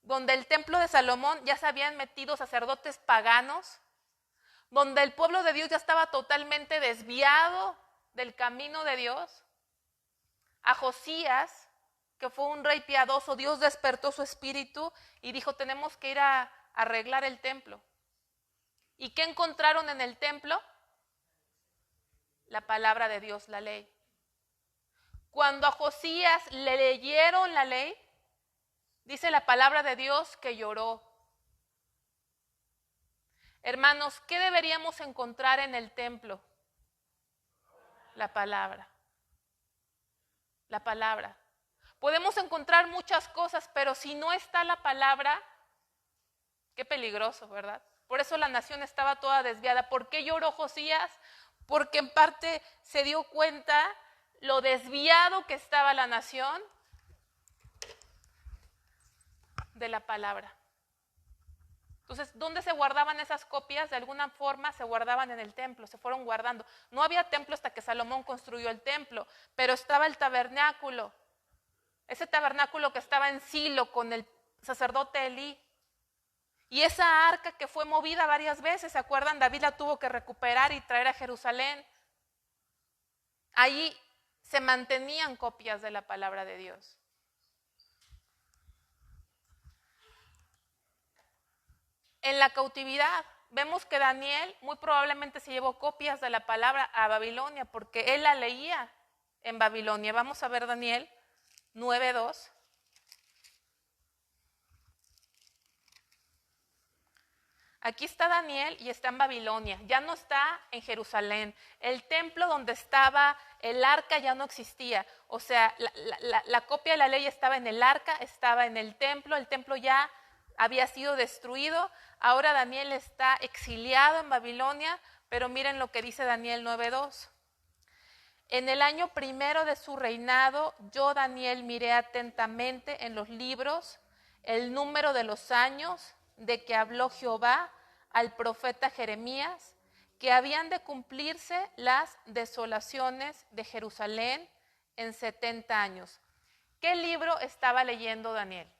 donde el templo de Salomón ya se habían metido sacerdotes paganos, donde el pueblo de Dios ya estaba totalmente desviado del camino de Dios, a Josías, que fue un rey piadoso, Dios despertó su espíritu y dijo, tenemos que ir a arreglar el templo. ¿Y qué encontraron en el templo? La palabra de Dios, la ley. Cuando a Josías le leyeron la ley, dice la palabra de Dios que lloró. Hermanos, ¿qué deberíamos encontrar en el templo? La palabra. La palabra. Podemos encontrar muchas cosas, pero si no está la palabra, qué peligroso, ¿verdad? Por eso la nación estaba toda desviada. ¿Por qué lloró Josías? Porque en parte se dio cuenta lo desviado que estaba la nación de la palabra. Entonces, ¿dónde se guardaban esas copias? De alguna forma se guardaban en el templo, se fueron guardando. No había templo hasta que Salomón construyó el templo, pero estaba el tabernáculo. Ese tabernáculo que estaba en Silo con el sacerdote Elí. Y esa arca que fue movida varias veces, ¿se acuerdan? David la tuvo que recuperar y traer a Jerusalén. Ahí se mantenían copias de la palabra de Dios. En la cautividad, vemos que Daniel muy probablemente se llevó copias de la palabra a Babilonia, porque él la leía en Babilonia. Vamos a ver Daniel 9:2. Aquí está Daniel y está en Babilonia, ya no está en Jerusalén. El templo donde estaba el arca ya no existía. O sea, la copia de la ley estaba en el arca, estaba en el templo ya había sido destruido. Ahora Daniel está exiliado en Babilonia, pero miren lo que dice Daniel 9:2. En el año primero de su reinado, yo Daniel miré atentamente en los libros el número de los años de que habló Jehová al profeta Jeremías, que habían de cumplirse las desolaciones de Jerusalén en 70 años. ¿Qué libro estaba leyendo Daniel?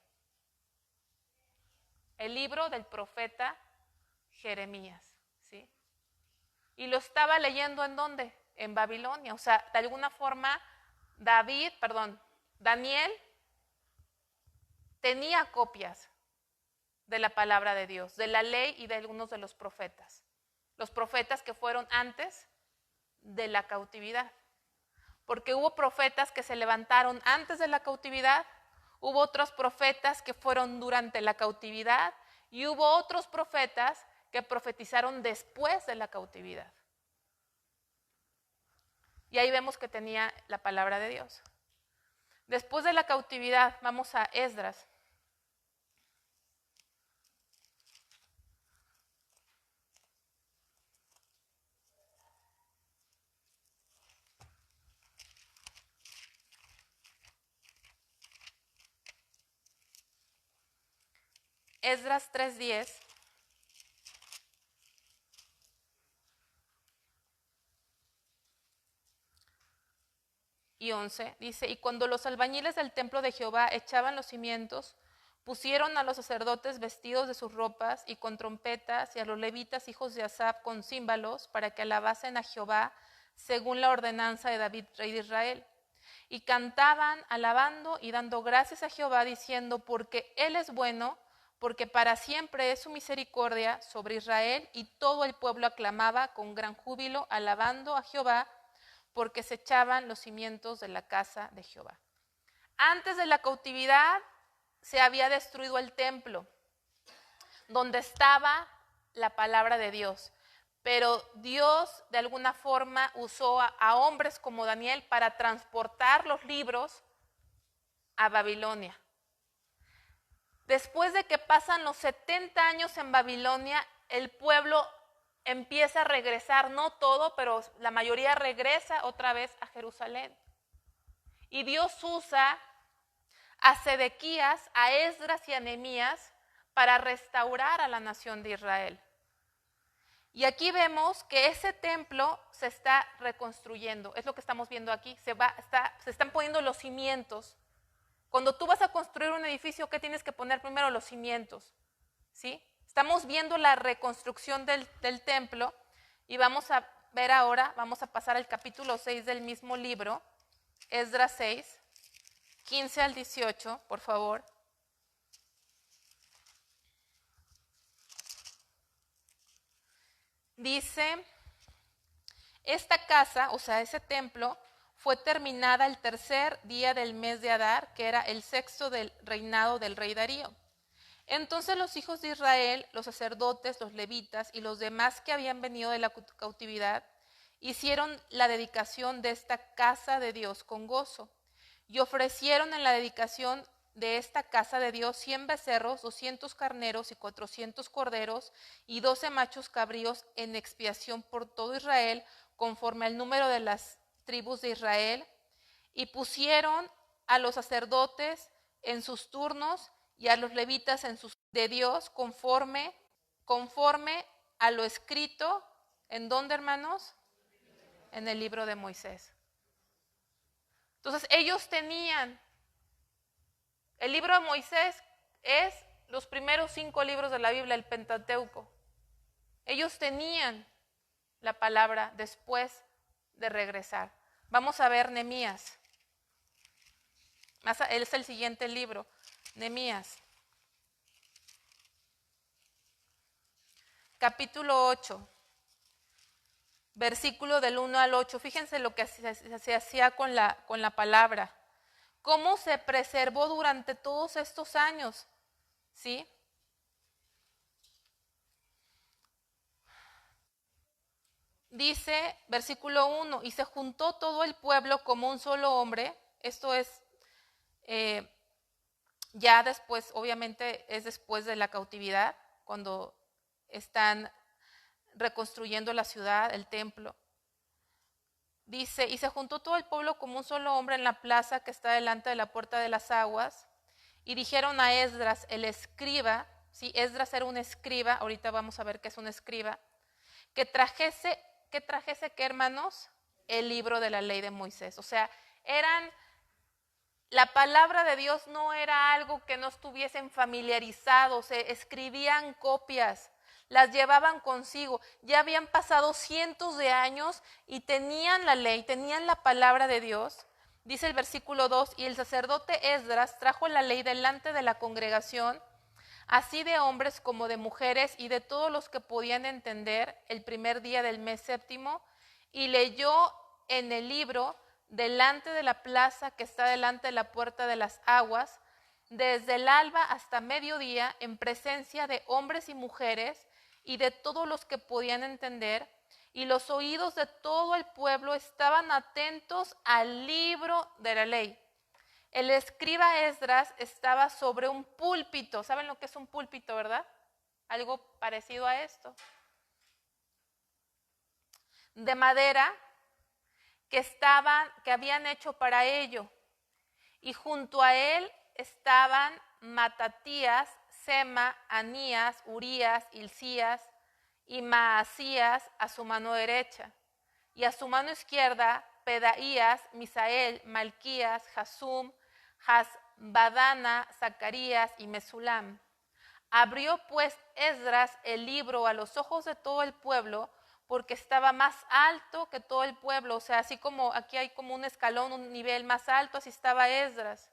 El libro del profeta Jeremías, ¿sí? Y lo estaba leyendo ¿en dónde? En Babilonia. O sea, de alguna forma Daniel tenía copias de la palabra de Dios, de la ley y de algunos de los profetas. Los profetas que fueron antes de la cautividad. Porque hubo profetas que se levantaron antes de la cautividad, hubo otros profetas que fueron durante la cautividad y hubo otros profetas que profetizaron después de la cautividad. Y ahí vemos que tenía la palabra de Dios. Después de la cautividad, vamos a Esdras. Esdras 3:10. Y 11, dice, y cuando los albañiles del templo de Jehová echaban los cimientos, pusieron a los sacerdotes vestidos de sus ropas y con trompetas, y a los levitas hijos de Asaf con címbalos, para que alabasen a Jehová según la ordenanza de David, rey de Israel. Y cantaban, alabando y dando gracias a Jehová, diciendo, porque Él es bueno, porque para siempre es su misericordia sobre Israel. Y todo el pueblo aclamaba con gran júbilo, alabando a Jehová, porque se echaban los cimientos de la casa de Jehová. Antes de la cautividad se había destruido el templo, donde estaba la palabra de Dios. Pero Dios de alguna forma usó a hombres como Daniel para transportar los libros a Babilonia. Después de que pasan los 70 años en Babilonia, el pueblo empieza a regresar, no todo, pero la mayoría regresa otra vez a Jerusalén. Y Dios usa a Sedequías, a Esdras y a Nehemías para restaurar a la nación de Israel. Y aquí vemos que ese templo se está reconstruyendo, es lo que estamos viendo aquí, se están poniendo los cimientos. Cuando tú vas a construir un edificio, ¿qué tienes que poner primero? Los cimientos, ¿sí? Estamos viendo la reconstrucción del templo y vamos a ver ahora, vamos a pasar al capítulo 6 del mismo libro, Esdras 6, 15 al 18, por favor. Dice, esta casa, o sea, ese templo, fue terminada el tercer día del mes de Adar, que era el sexto del reinado del rey Darío. Entonces los hijos de Israel, los sacerdotes, los levitas y los demás que habían venido de la cautividad, hicieron la dedicación de esta casa de Dios con gozo, y ofrecieron en la dedicación de esta casa de Dios 100 becerros, 200 carneros y 400 corderos, y 12 machos cabríos en expiación por todo Israel, conforme al número de las tribus de Israel, y pusieron a los sacerdotes en sus turnos y a los levitas en sus de Dios conforme a lo escrito, ¿en dónde, hermanos? En el libro de Moisés. Entonces ellos tenían, el libro de Moisés es los primeros 5 libros de la Biblia, el Pentateuco. Ellos tenían la palabra después de regresar. Vamos a ver Nehemías. Es el siguiente libro, Nehemías. Capítulo 8, versículo del 1 al 8. Fíjense lo que se hacía con la palabra. Cómo se preservó durante todos estos años, ¿sí? Dice, versículo 1, y se juntó todo el pueblo como un solo hombre. Esto es ya después, obviamente es después de la cautividad, cuando están reconstruyendo la ciudad, el templo. Dice, y se juntó todo el pueblo como un solo hombre en la plaza que está delante de la puerta de las aguas, y dijeron a Esdras, el escriba, ¿sí? Esdras era un escriba, ahorita vamos a ver qué es un escriba, que trajese, ¿qué hermanos? El libro de la ley de Moisés. O sea, la palabra de Dios no era algo que no estuviesen familiarizados, se escribían copias, las llevaban consigo. Ya habían pasado cientos de años y tenían la ley, tenían la palabra de Dios. Dice el versículo 2, y el sacerdote Esdras trajo la ley delante de la congregación, así de hombres como de mujeres y de todos los que podían entender, el primer día del mes séptimo, y leyó en el libro delante de la plaza que está delante de la puerta de las aguas, desde el alba hasta mediodía, en presencia de hombres y mujeres y de todos los que podían entender, y los oídos de todo el pueblo estaban atentos al libro de la ley. El escriba Esdras estaba sobre un púlpito. ¿Saben lo que es un púlpito, verdad? Algo parecido a esto. De madera que habían hecho para ello. Y junto a él estaban Matatías, Sema, Anías, Urías, Hilcías y Maasías a su mano derecha. Y a su mano izquierda, Pedaías, Misael, Malquías, Jasum, Hasbadana, Zacarías y Mesulam. Abrió pues Esdras el libro a los ojos de todo el pueblo, porque estaba más alto que todo el pueblo. O sea, así como aquí hay como un escalón, un nivel más alto, así estaba Esdras.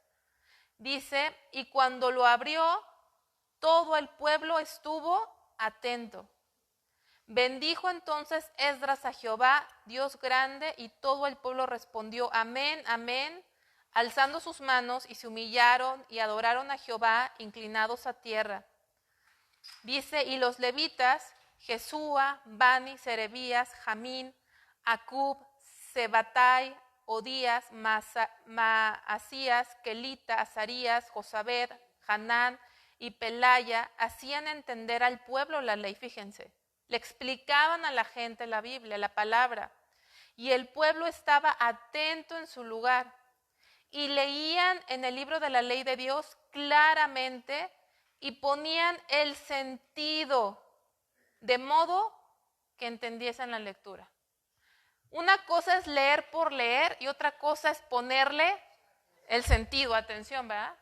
Dice, y cuando lo abrió, todo el pueblo estuvo atento. Bendijo entonces Esdras a Jehová, Dios grande, y todo el pueblo respondió, amén, amén, alzando sus manos, y se humillaron y adoraron a Jehová, inclinados a tierra. Dice, y los levitas, Jesúa, Bani, Serebías, Jamín, Acub, Sebatai, Odías, Maasías, Kelita, Azarías, Josabed, Hanán y Pelaya, hacían entender al pueblo la ley, fíjense. Le explicaban a la gente la Biblia, la palabra, y el pueblo estaba atento en su lugar y leían en el libro de la ley de Dios claramente y ponían el sentido de modo que entendiesen la lectura. Una cosa es leer por leer y otra cosa es ponerle el sentido, atención, ¿verdad?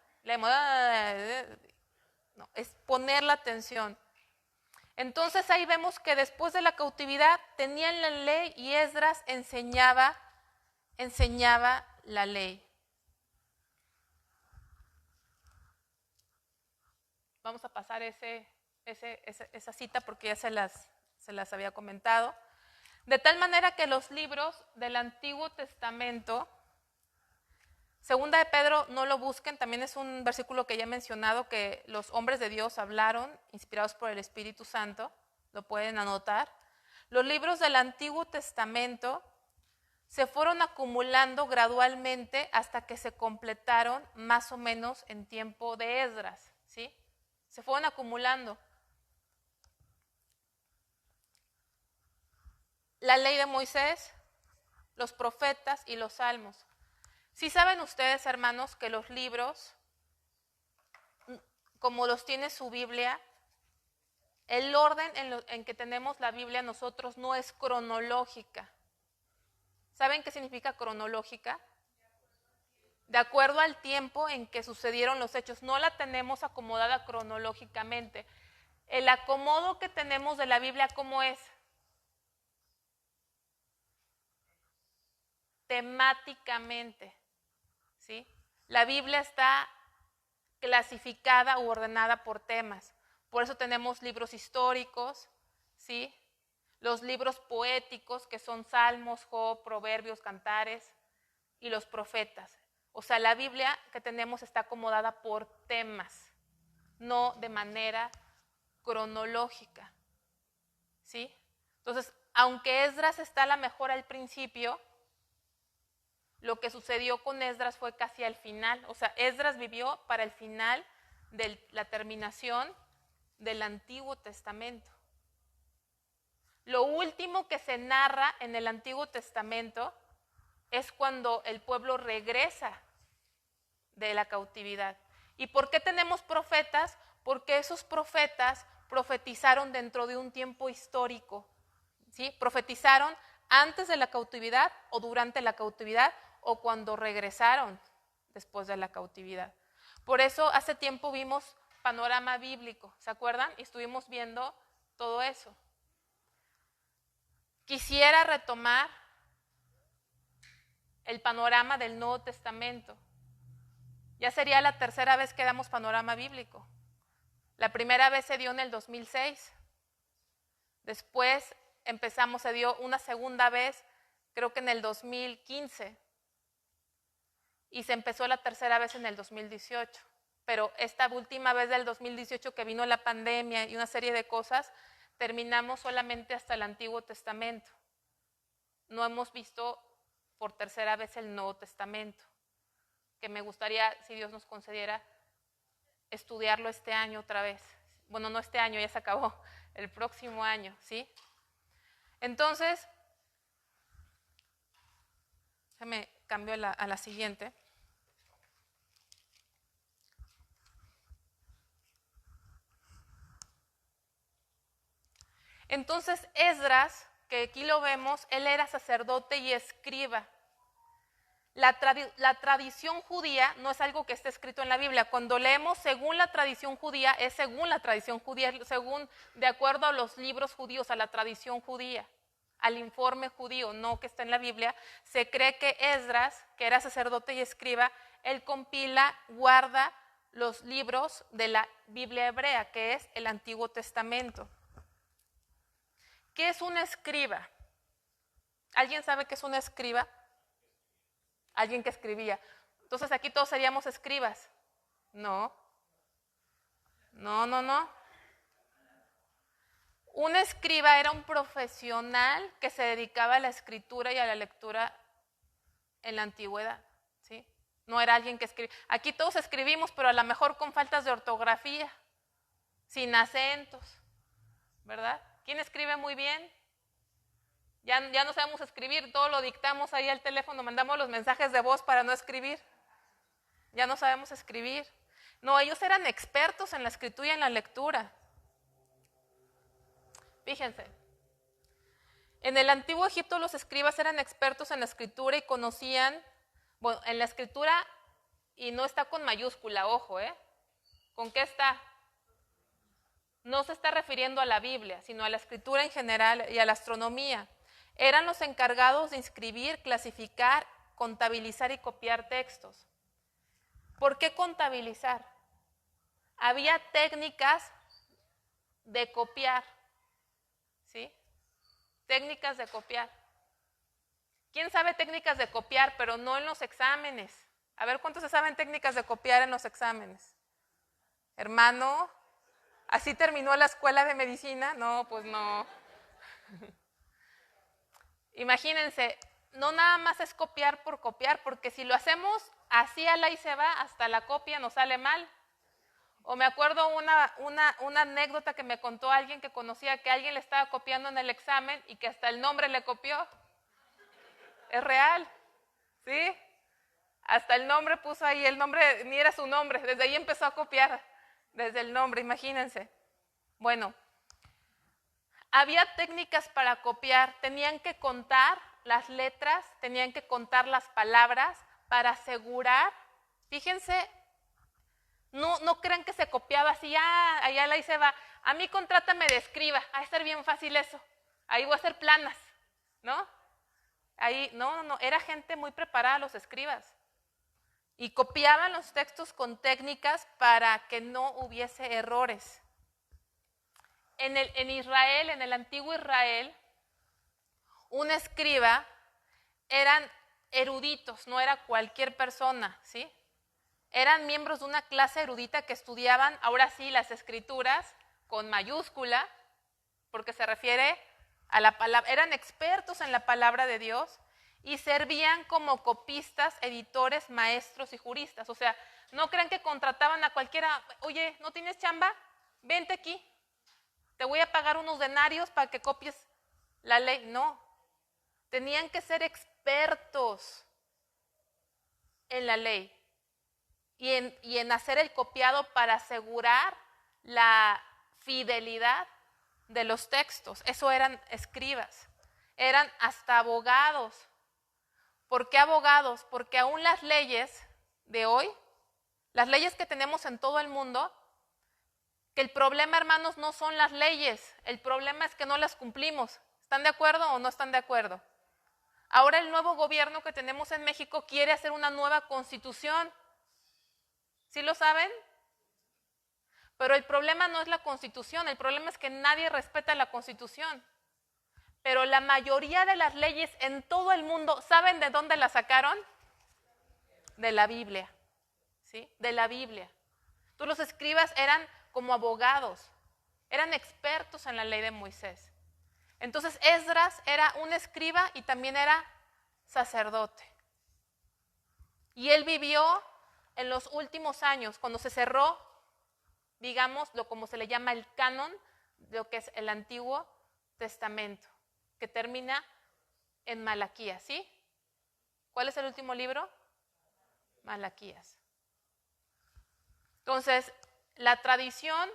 No, es poner la atención. Entonces ahí vemos que después de la cautividad tenían la ley y Esdras enseñaba la ley. Vamos a pasar esa cita porque ya se las había comentado. De tal manera que los libros del Antiguo Testamento, Segunda de Pedro, no lo busquen, también es un versículo que ya he mencionado, que los hombres de Dios hablaron, inspirados por el Espíritu Santo, lo pueden anotar. Los libros del Antiguo Testamento se fueron acumulando gradualmente hasta que se completaron más o menos en tiempo de Esdras, ¿sí? Se fueron acumulando. La ley de Moisés, los profetas y los salmos. ¿Sí saben ustedes, hermanos, que los libros, como los tiene su Biblia, el orden en que tenemos la Biblia nosotros no es cronológica? ¿Saben qué significa cronológica? De acuerdo al tiempo en que sucedieron los hechos. No la tenemos acomodada cronológicamente. El acomodo que tenemos de la Biblia, ¿cómo es? temáticamente, ¿sí? La Biblia está clasificada u ordenada por temas. Por eso tenemos libros históricos, ¿sí? Los libros poéticos, que son Salmos, Job, Proverbios, Cantares, y los profetas. O sea, la Biblia que tenemos está acomodada por temas, no de manera cronológica, ¿sí? Entonces, aunque Esdras está a la mejor al principio, lo que sucedió con Esdras fue casi al final. O sea, Esdras vivió para el final de la terminación del Antiguo Testamento. Lo último que se narra en el Antiguo Testamento es cuando el pueblo regresa de la cautividad. ¿Y por qué tenemos profetas? Porque esos profetas profetizaron dentro de un tiempo histórico, ¿sí? Profetizaron antes de la cautividad o durante la cautividad o cuando regresaron después de la cautividad. Por eso hace tiempo vimos panorama bíblico, ¿se acuerdan? Y estuvimos viendo todo eso. Quisiera retomar el panorama del Nuevo Testamento. Ya sería la tercera vez que damos panorama bíblico. La primera vez se dio en el 2006. Después se dio una segunda vez, creo que en el 2015. Y se empezó la tercera vez en el 2018. Pero esta última vez del 2018 que vino la pandemia y una serie de cosas, terminamos solamente hasta el Antiguo Testamento. No hemos visto por tercera vez el Nuevo Testamento, que me gustaría, si Dios nos concediera, estudiarlo este año otra vez. Bueno, no este año, ya se acabó, el próximo año, ¿sí? Entonces, déjame cambio a la siguiente. Entonces, Esdras, que aquí lo vemos, él era sacerdote y escriba. La tradición judía no es algo que esté escrito en la Biblia. Cuando leemos según la tradición judía, es según la tradición judía, de acuerdo a los libros judíos, a la tradición judía, al informe judío, no que está en la Biblia. Se cree que Esdras, que era sacerdote y escriba, él compila, guarda los libros de la Biblia hebrea, que es el Antiguo Testamento. ¿Qué es un escriba? ¿Alguien sabe qué es un escriba? Alguien que escribía. Entonces aquí todos seríamos escribas. No. Un escriba era un profesional que se dedicaba a la escritura y a la lectura en la antigüedad, ¿sí? No era alguien que escribía. Aquí todos escribimos, pero a lo mejor con faltas de ortografía, sin acentos, ¿verdad? ¿Quién escribe muy bien? Ya no sabemos escribir, todo lo dictamos ahí al teléfono, mandamos los mensajes de voz para no escribir. Ya no sabemos escribir. No, ellos eran expertos en la escritura y en la lectura. Fíjense, en el antiguo Egipto los escribas eran expertos en la escritura y conocían, bueno, en la escritura, y no está con mayúscula, ojo, ¿con qué está? No se está refiriendo a la Biblia, sino a la escritura en general y a la astronomía. Eran los encargados de inscribir, clasificar, contabilizar y copiar textos. ¿Por qué contabilizar? Había técnicas de copiar, ¿sí? Técnicas de copiar. ¿Quién sabe técnicas de copiar, pero no en los exámenes? A ver, ¿cuántos se saben técnicas de copiar en los exámenes? Hermano, ¿así terminó la escuela de medicina? No, pues no. Imagínense, no nada más es copiar por copiar, porque si lo hacemos así a la y se va, hasta la copia nos sale mal. O me acuerdo una anécdota que me contó alguien que conocía que alguien le estaba copiando en el examen y que hasta el nombre le copió. Es real, ¿sí? Hasta el nombre puso ahí, el nombre ni era su nombre, desde ahí empezó a copiar, desde el nombre, imagínense. Bueno, había técnicas para copiar, tenían que contar las letras, tenían que contar las palabras para asegurar, fíjense, no crean que se copiaba así, allá la se va, a mí contrátame de escriba, a estar bien fácil eso, ahí voy a hacer planas, ¿no? Ahí, no, era gente muy preparada, los escribas. Y copiaban los textos con técnicas para que no hubiese errores. En Israel, en el antiguo Israel, un escriba eran eruditos, no era cualquier persona, ¿sí? Eran miembros de una clase erudita que estudiaban, ahora sí, las escrituras con mayúscula, porque se refiere a la palabra, eran expertos en la palabra de Dios y servían como copistas, editores, maestros y juristas. O sea, no crean que contrataban a cualquiera, oye, ¿no tienes chamba? Vente aquí, te voy a pagar unos denarios para que copies la ley. No, tenían que ser expertos en la ley y en hacer el copiado para asegurar la fidelidad de los textos. Eso eran escribas, eran hasta abogados. ¿Por qué abogados? Porque aún las leyes de hoy, las leyes que tenemos en todo el mundo, que el problema, hermanos, no son las leyes, el problema es que no las cumplimos. ¿Están de acuerdo o no están de acuerdo? Ahora el nuevo gobierno que tenemos en México quiere hacer una nueva constitución. ¿Sí lo saben? Pero el problema no es la constitución, el problema es que nadie respeta la constitución. Pero la mayoría de las leyes en todo el mundo, ¿saben de dónde las sacaron? De la Biblia, ¿sí? De la Biblia. Tú, los escribas eran como abogados, eran expertos en la ley de Moisés. Entonces Esdras era un escriba y también era sacerdote. Y él vivió en los últimos años, cuando se cerró, digamos, como se le llama el canon, de lo que es el Antiguo Testamento, que termina en Malaquías, ¿sí? ¿Cuál es el último libro? Malaquías. Entonces, la tradición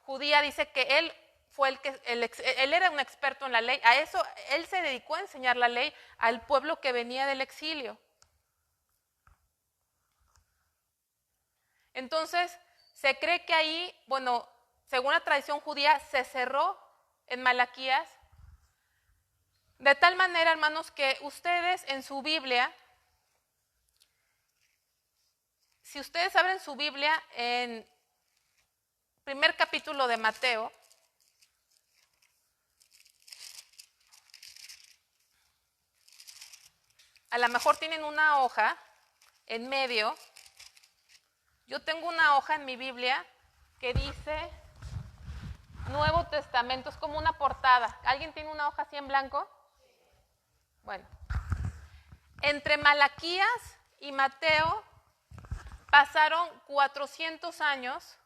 judía dice que él fue él era un experto en la ley, a eso él se dedicó a enseñar la ley al pueblo que venía del exilio. Entonces, se cree que ahí, bueno, según la tradición judía, se cerró en Malaquías, de tal manera, hermanos, que ustedes en su Biblia, si ustedes abren su Biblia en primer capítulo de Mateo, a lo mejor tienen una hoja en medio. Yo tengo una hoja en mi Biblia que dice Nuevo Testamento, es como una portada. ¿Alguien tiene una hoja así en blanco? Bueno, entre Malaquías y Mateo pasaron 400 años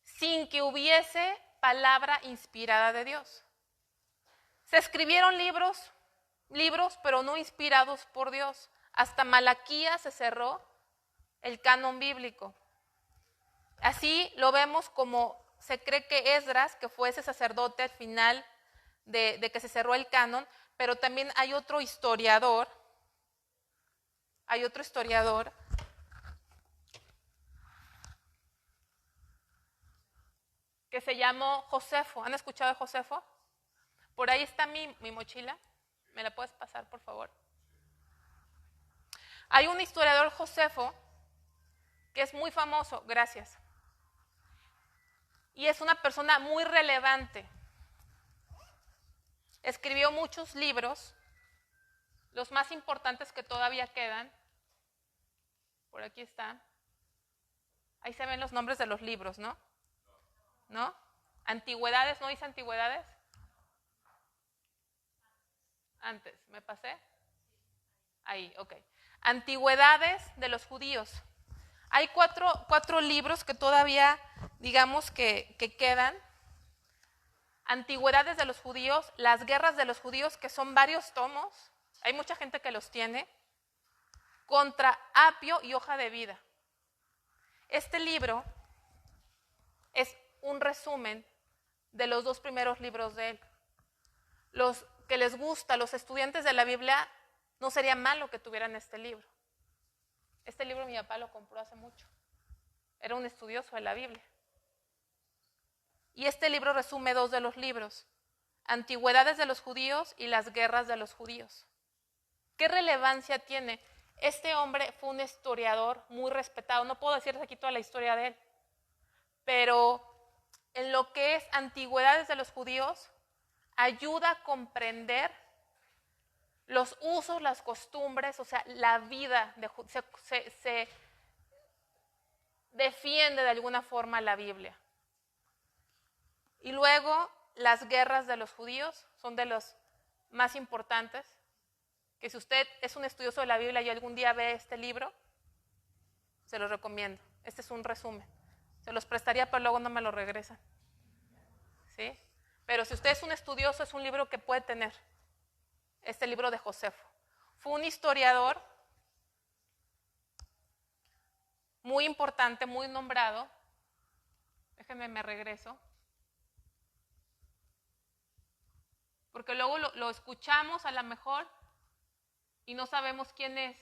sin que hubiese palabra inspirada de Dios. Se escribieron libros, pero no inspirados por Dios. Hasta Malaquías se cerró el canon bíblico. Así lo vemos como se cree que Esdras, que fue ese sacerdote al final de que se cerró el canon, pero también hay otro historiador que se llamó Josefo. ¿Han escuchado de Josefo? Por ahí está mi mochila. ¿Me la puedes pasar, por favor? Hay un historiador, Josefo, que es muy famoso, gracias. Y es una persona muy relevante. Escribió muchos libros, los más importantes que todavía quedan. Por aquí están. Ahí se ven los nombres de los libros, ¿no? ¿No? Antigüedades, ¿no dice antigüedades? Antes, ¿me pasé? Ahí, ok. Antigüedades de los judíos. Hay cuatro libros que todavía, digamos, que quedan. Antigüedades de los judíos, las guerras de los judíos, que son varios tomos. Hay mucha gente que los tiene. Contra Apio y Hoja de Vida. Este libro es un resumen de los dos primeros libros de él. Los que les gusta, los estudiantes de la Biblia, no sería malo que tuvieran este libro. Este libro mi papá lo compró hace mucho. Era un estudioso de la Biblia. Y este libro resume dos de los libros. Antigüedades de los judíos y las guerras de los judíos. ¿Qué relevancia tiene? Este hombre fue un historiador muy respetado. No puedo decirles aquí toda la historia de él, pero en lo que es antigüedades de los judíos, ayuda a comprender los usos, las costumbres, o sea, la vida, se defiende de alguna forma la Biblia. Y luego, las guerras de los judíos son de los más importantes, que si usted es un estudioso de la Biblia y algún día ve este libro, se los recomiendo. Este es un resumen. Se los prestaría, pero luego no me lo regresan. ¿Sí? Pero si usted es un estudioso, es un libro que puede tener. Este libro de Josefo. Fue un historiador muy importante, muy nombrado. Déjenme, me regreso. Porque luego lo escuchamos a lo mejor y no sabemos quién es.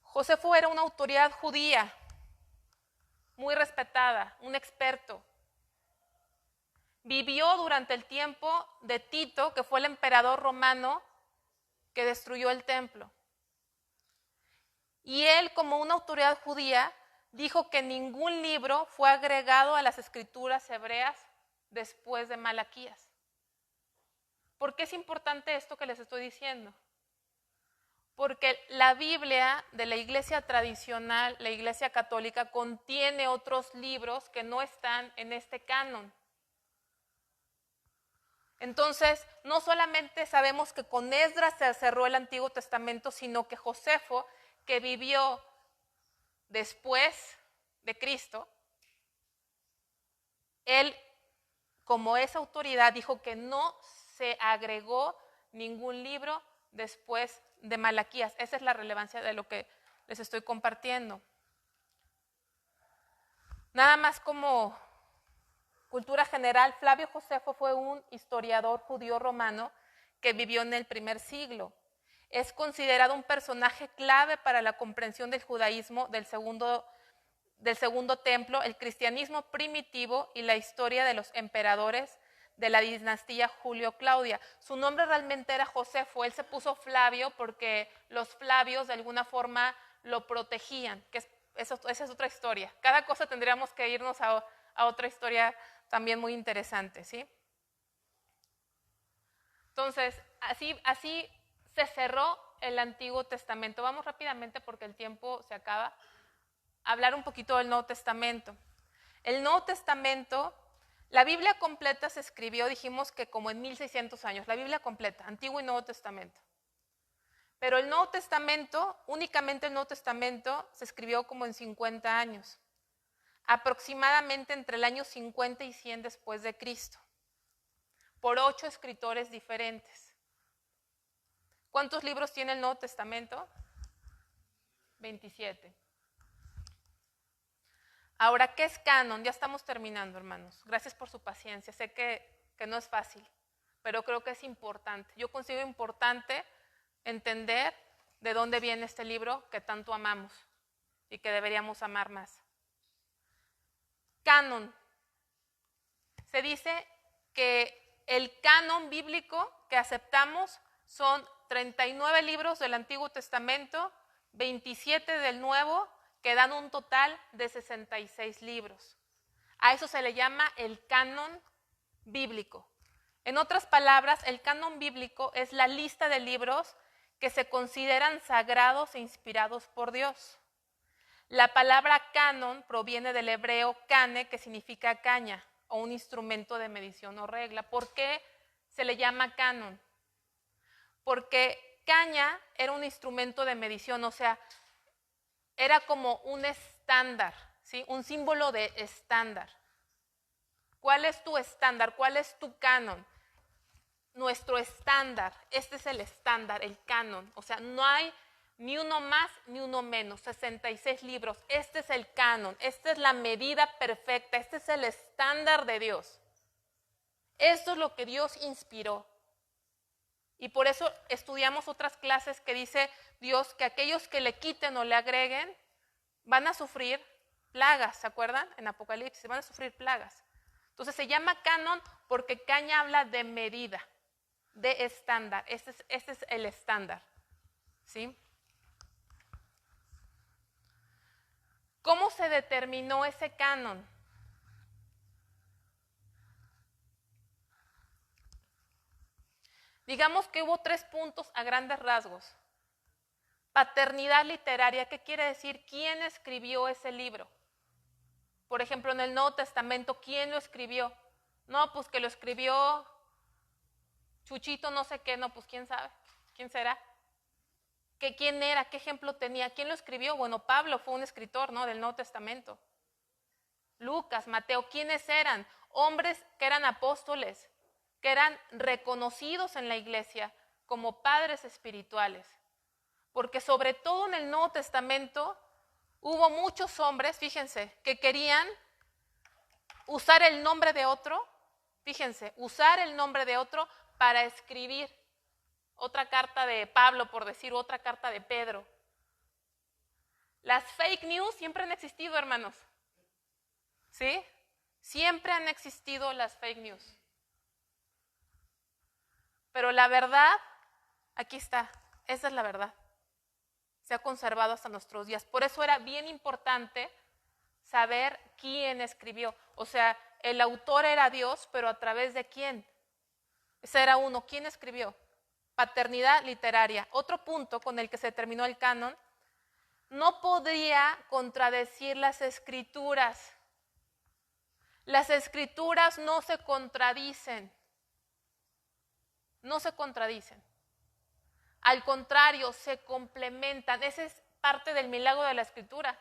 Josefo era una autoridad judía, muy respetada, un experto. Vivió durante el tiempo de Tito, que fue el emperador romano que destruyó el templo. Y él, como una autoridad judía, dijo que ningún libro fue agregado a las escrituras hebreas después de Malaquías. ¿Por qué es importante esto que les estoy diciendo? Porque la Biblia de la iglesia tradicional, la iglesia católica, contiene otros libros que no están en este canon. Entonces, no solamente sabemos que con Esdras se cerró el Antiguo Testamento, sino que Josefo, que vivió después de Cristo, él, como esa autoridad, dijo que no se agregó ningún libro después de Malaquías. Esa es la relevancia de lo que les estoy compartiendo. Nada más como cultura general, Flavio Josefo fue un historiador judío romano que vivió en el primer siglo. Es considerado un personaje clave para la comprensión del judaísmo del segundo templo, el cristianismo primitivo y la historia de los emperadores de la dinastía Julio-Claudia. Su nombre realmente era Josefo, él se puso Flavio porque los Flavios de alguna forma lo protegían, que esa es otra historia. Cada cosa tendríamos que irnos a otra historia también muy interesante, ¿sí? Entonces, así se cerró el Antiguo Testamento. Vamos rápidamente porque el tiempo se acaba. Hablar un poquito del Nuevo Testamento. El Nuevo Testamento, la Biblia completa se escribió, dijimos que como en 1600 años, la Biblia completa, Antiguo y Nuevo Testamento. Pero el Nuevo Testamento, únicamente el Nuevo Testamento, se escribió como en 50 años, aproximadamente entre el año 50 y 100 después de Cristo, por 8 escritores diferentes. ¿Cuántos libros tiene el Nuevo Testamento? 27. Ahora, ¿qué es canon? Ya estamos terminando, hermanos. Gracias por su paciencia. Sé que no es fácil, pero creo que es importante. Yo considero importante entender de dónde viene este libro que tanto amamos y que deberíamos amar más. Canon. Se dice que el canon bíblico que aceptamos son 39 libros del Antiguo Testamento, 27 del Nuevo, que dan un total de 66 libros. A eso se le llama el canon bíblico. En otras palabras, el canon bíblico es la lista de libros que se consideran sagrados e inspirados por Dios. La palabra canon proviene del hebreo kane, que significa caña, o un instrumento de medición o regla. ¿Por qué se le llama canon? Porque caña era un instrumento de medición, o sea, era como un estándar, ¿sí? Un símbolo de estándar. ¿Cuál es tu estándar? ¿Cuál es tu canon? Nuestro estándar, este es el estándar, el canon. O sea, no hay ni uno más ni uno menos, 66 libros. Este es el canon, esta es la medida perfecta, este es el estándar de Dios. Esto es lo que Dios inspiró. Y por eso estudiamos otras clases que dice Dios que aquellos que le quiten o le agreguen van a sufrir plagas, ¿se acuerdan? En Apocalipsis van a sufrir plagas. Entonces se llama canon porque caña habla de medida, de estándar. Este es el estándar, ¿sí? ¿Cómo se determinó ese canon? Digamos que hubo 3 puntos a grandes rasgos. Paternidad literaria, ¿qué quiere decir? ¿Quién escribió ese libro? Por ejemplo, en el Nuevo Testamento, ¿quién lo escribió? No, pues que lo escribió Chuchito no sé qué, no, pues quién sabe, quién será. ¿Quién era? ¿Qué ejemplo tenía? ¿Quién lo escribió? Bueno, Pablo fue un escritor, ¿no?, del Nuevo Testamento. Lucas, Mateo, ¿quiénes eran? Hombres que eran apóstoles, que eran reconocidos en la iglesia como padres espirituales. Porque sobre todo en el Nuevo Testamento hubo muchos hombres, fíjense, que querían usar el nombre de otro, fíjense, usar el nombre de otro para escribir otra carta de Pablo, por decir, otra carta de Pedro. Las fake news siempre han existido, hermanos. ¿Sí? Siempre han existido las fake news. Pero la verdad, aquí está, esa es la verdad. Se ha conservado hasta nuestros días. Por eso era bien importante saber quién escribió. O sea, el autor era Dios, pero ¿a través de quién? Ese era uno. ¿Quién escribió? Paternidad literaria. Otro punto con el que se terminó el canon, no podía contradecir las escrituras. Las escrituras no se contradicen. No se contradicen. Al contrario, se complementan. Ese es parte del milagro de la escritura,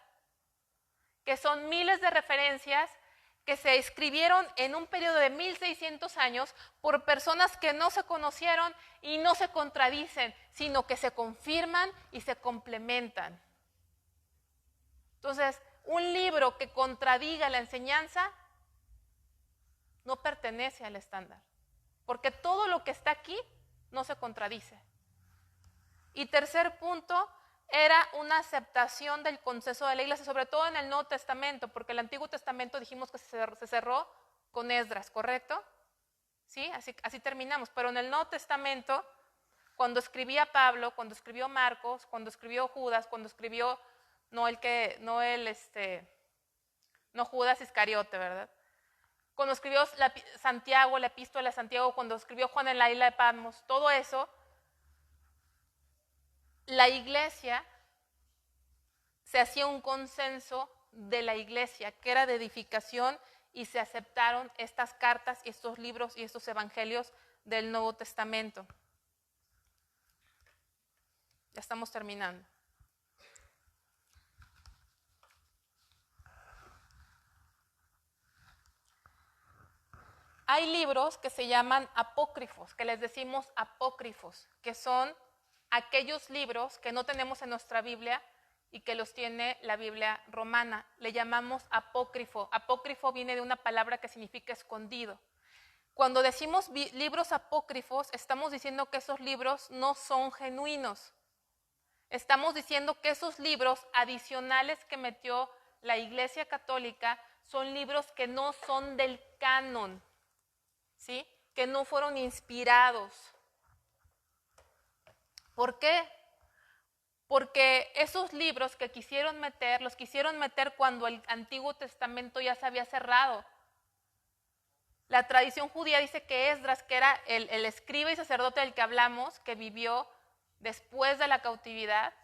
que son miles de referencias que se escribieron en un periodo de 1600 años por personas que no se conocieron y no se contradicen, sino que se confirman y se complementan. Entonces, un libro que contradiga la enseñanza no pertenece al estándar, porque todo lo que está aquí no se contradice. Y tercer punto, era una aceptación del consenso de la iglesia, sobre todo en el Nuevo Testamento, porque el Antiguo Testamento dijimos que se cerró con Esdras, ¿correcto? ¿Sí? Así terminamos. Pero en el Nuevo Testamento, cuando escribía Pablo, cuando escribió Marcos, cuando escribió Judas, cuando escribió, no Judas Iscariote, ¿verdad? Cuando escribió Santiago, la epístola de Santiago, cuando escribió Juan en la isla de Patmos, todo eso, la iglesia, se hacía un consenso de la iglesia que era de edificación y se aceptaron estas cartas y estos libros y estos evangelios del Nuevo Testamento. Ya estamos terminando. Hay libros que se llaman apócrifos, que les decimos apócrifos, que son aquellos libros que no tenemos en nuestra Biblia y que los tiene la Biblia romana. Le llamamos apócrifo. Apócrifo viene de una palabra que significa escondido. Cuando decimos libros apócrifos, estamos diciendo que esos libros no son genuinos. Estamos diciendo que esos libros adicionales que metió la Iglesia Católica son libros que no son del canon, ¿sí? Que no fueron inspirados. ¿Por qué? Porque esos libros que quisieron meter, los quisieron meter cuando el Antiguo Testamento ya se había cerrado. La tradición judía dice que Esdras, que era el escriba y sacerdote del que hablamos, que vivió después de la cautividad,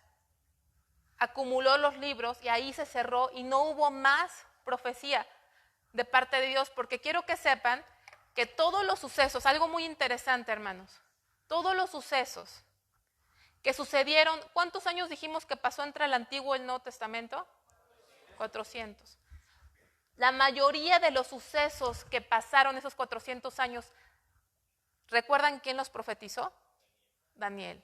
acumuló los libros y ahí se cerró y no hubo más profecía de parte de Dios, porque quiero que sepan que todos los sucesos, algo muy interesante, hermanos, todos los sucesos que sucedieron, ¿cuántos años dijimos que pasó entre el Antiguo y el Nuevo Testamento? 400. La mayoría de los sucesos que pasaron esos 400 años, ¿recuerdan quién los profetizó? Daniel.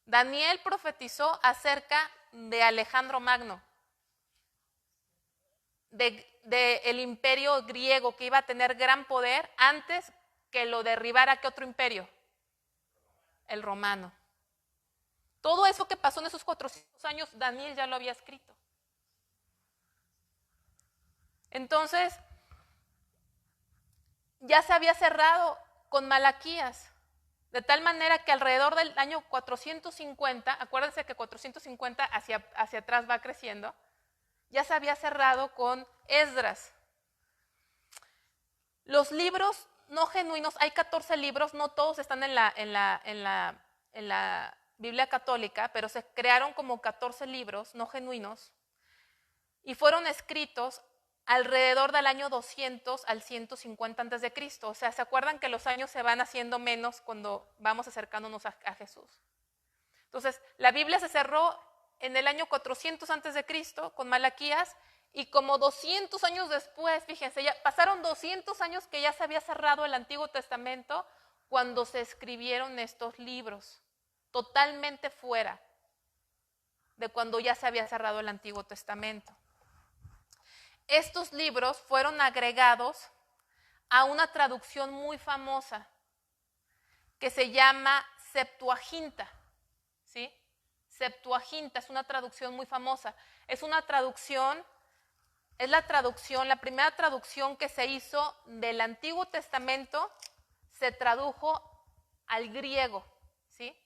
Daniel profetizó acerca de Alejandro Magno, de el imperio griego que iba a tener gran poder antes que lo derribara. ¿Qué otro imperio? El romano. Todo eso que pasó en esos 400 años, Daniel ya lo había escrito. Entonces, ya se había cerrado con Malaquías, de tal manera que alrededor del año 450, acuérdense que 450 hacia atrás va creciendo, ya se había cerrado con Esdras. Los libros no genuinos, hay 14 libros, no todos están en la Biblia católica, pero se crearon como 14 libros no genuinos y fueron escritos alrededor del año 200 al 150 a.C. O sea, ¿se acuerdan que los años se van haciendo menos cuando vamos acercándonos a Jesús? Entonces, la Biblia se cerró en el año 400 a.C. con Malaquías, y como 200 años después, fíjense, ya pasaron 200 años que ya se había cerrado el Antiguo Testamento cuando se escribieron estos libros, totalmente fuera de cuando ya se había cerrado el Antiguo Testamento. Estos libros fueron agregados a una traducción muy famosa que se llama Septuaginta, ¿sí? Septuaginta es una traducción muy famosa. Es una traducción, es la primera traducción que se hizo del Antiguo Testamento, se tradujo al griego, ¿sí?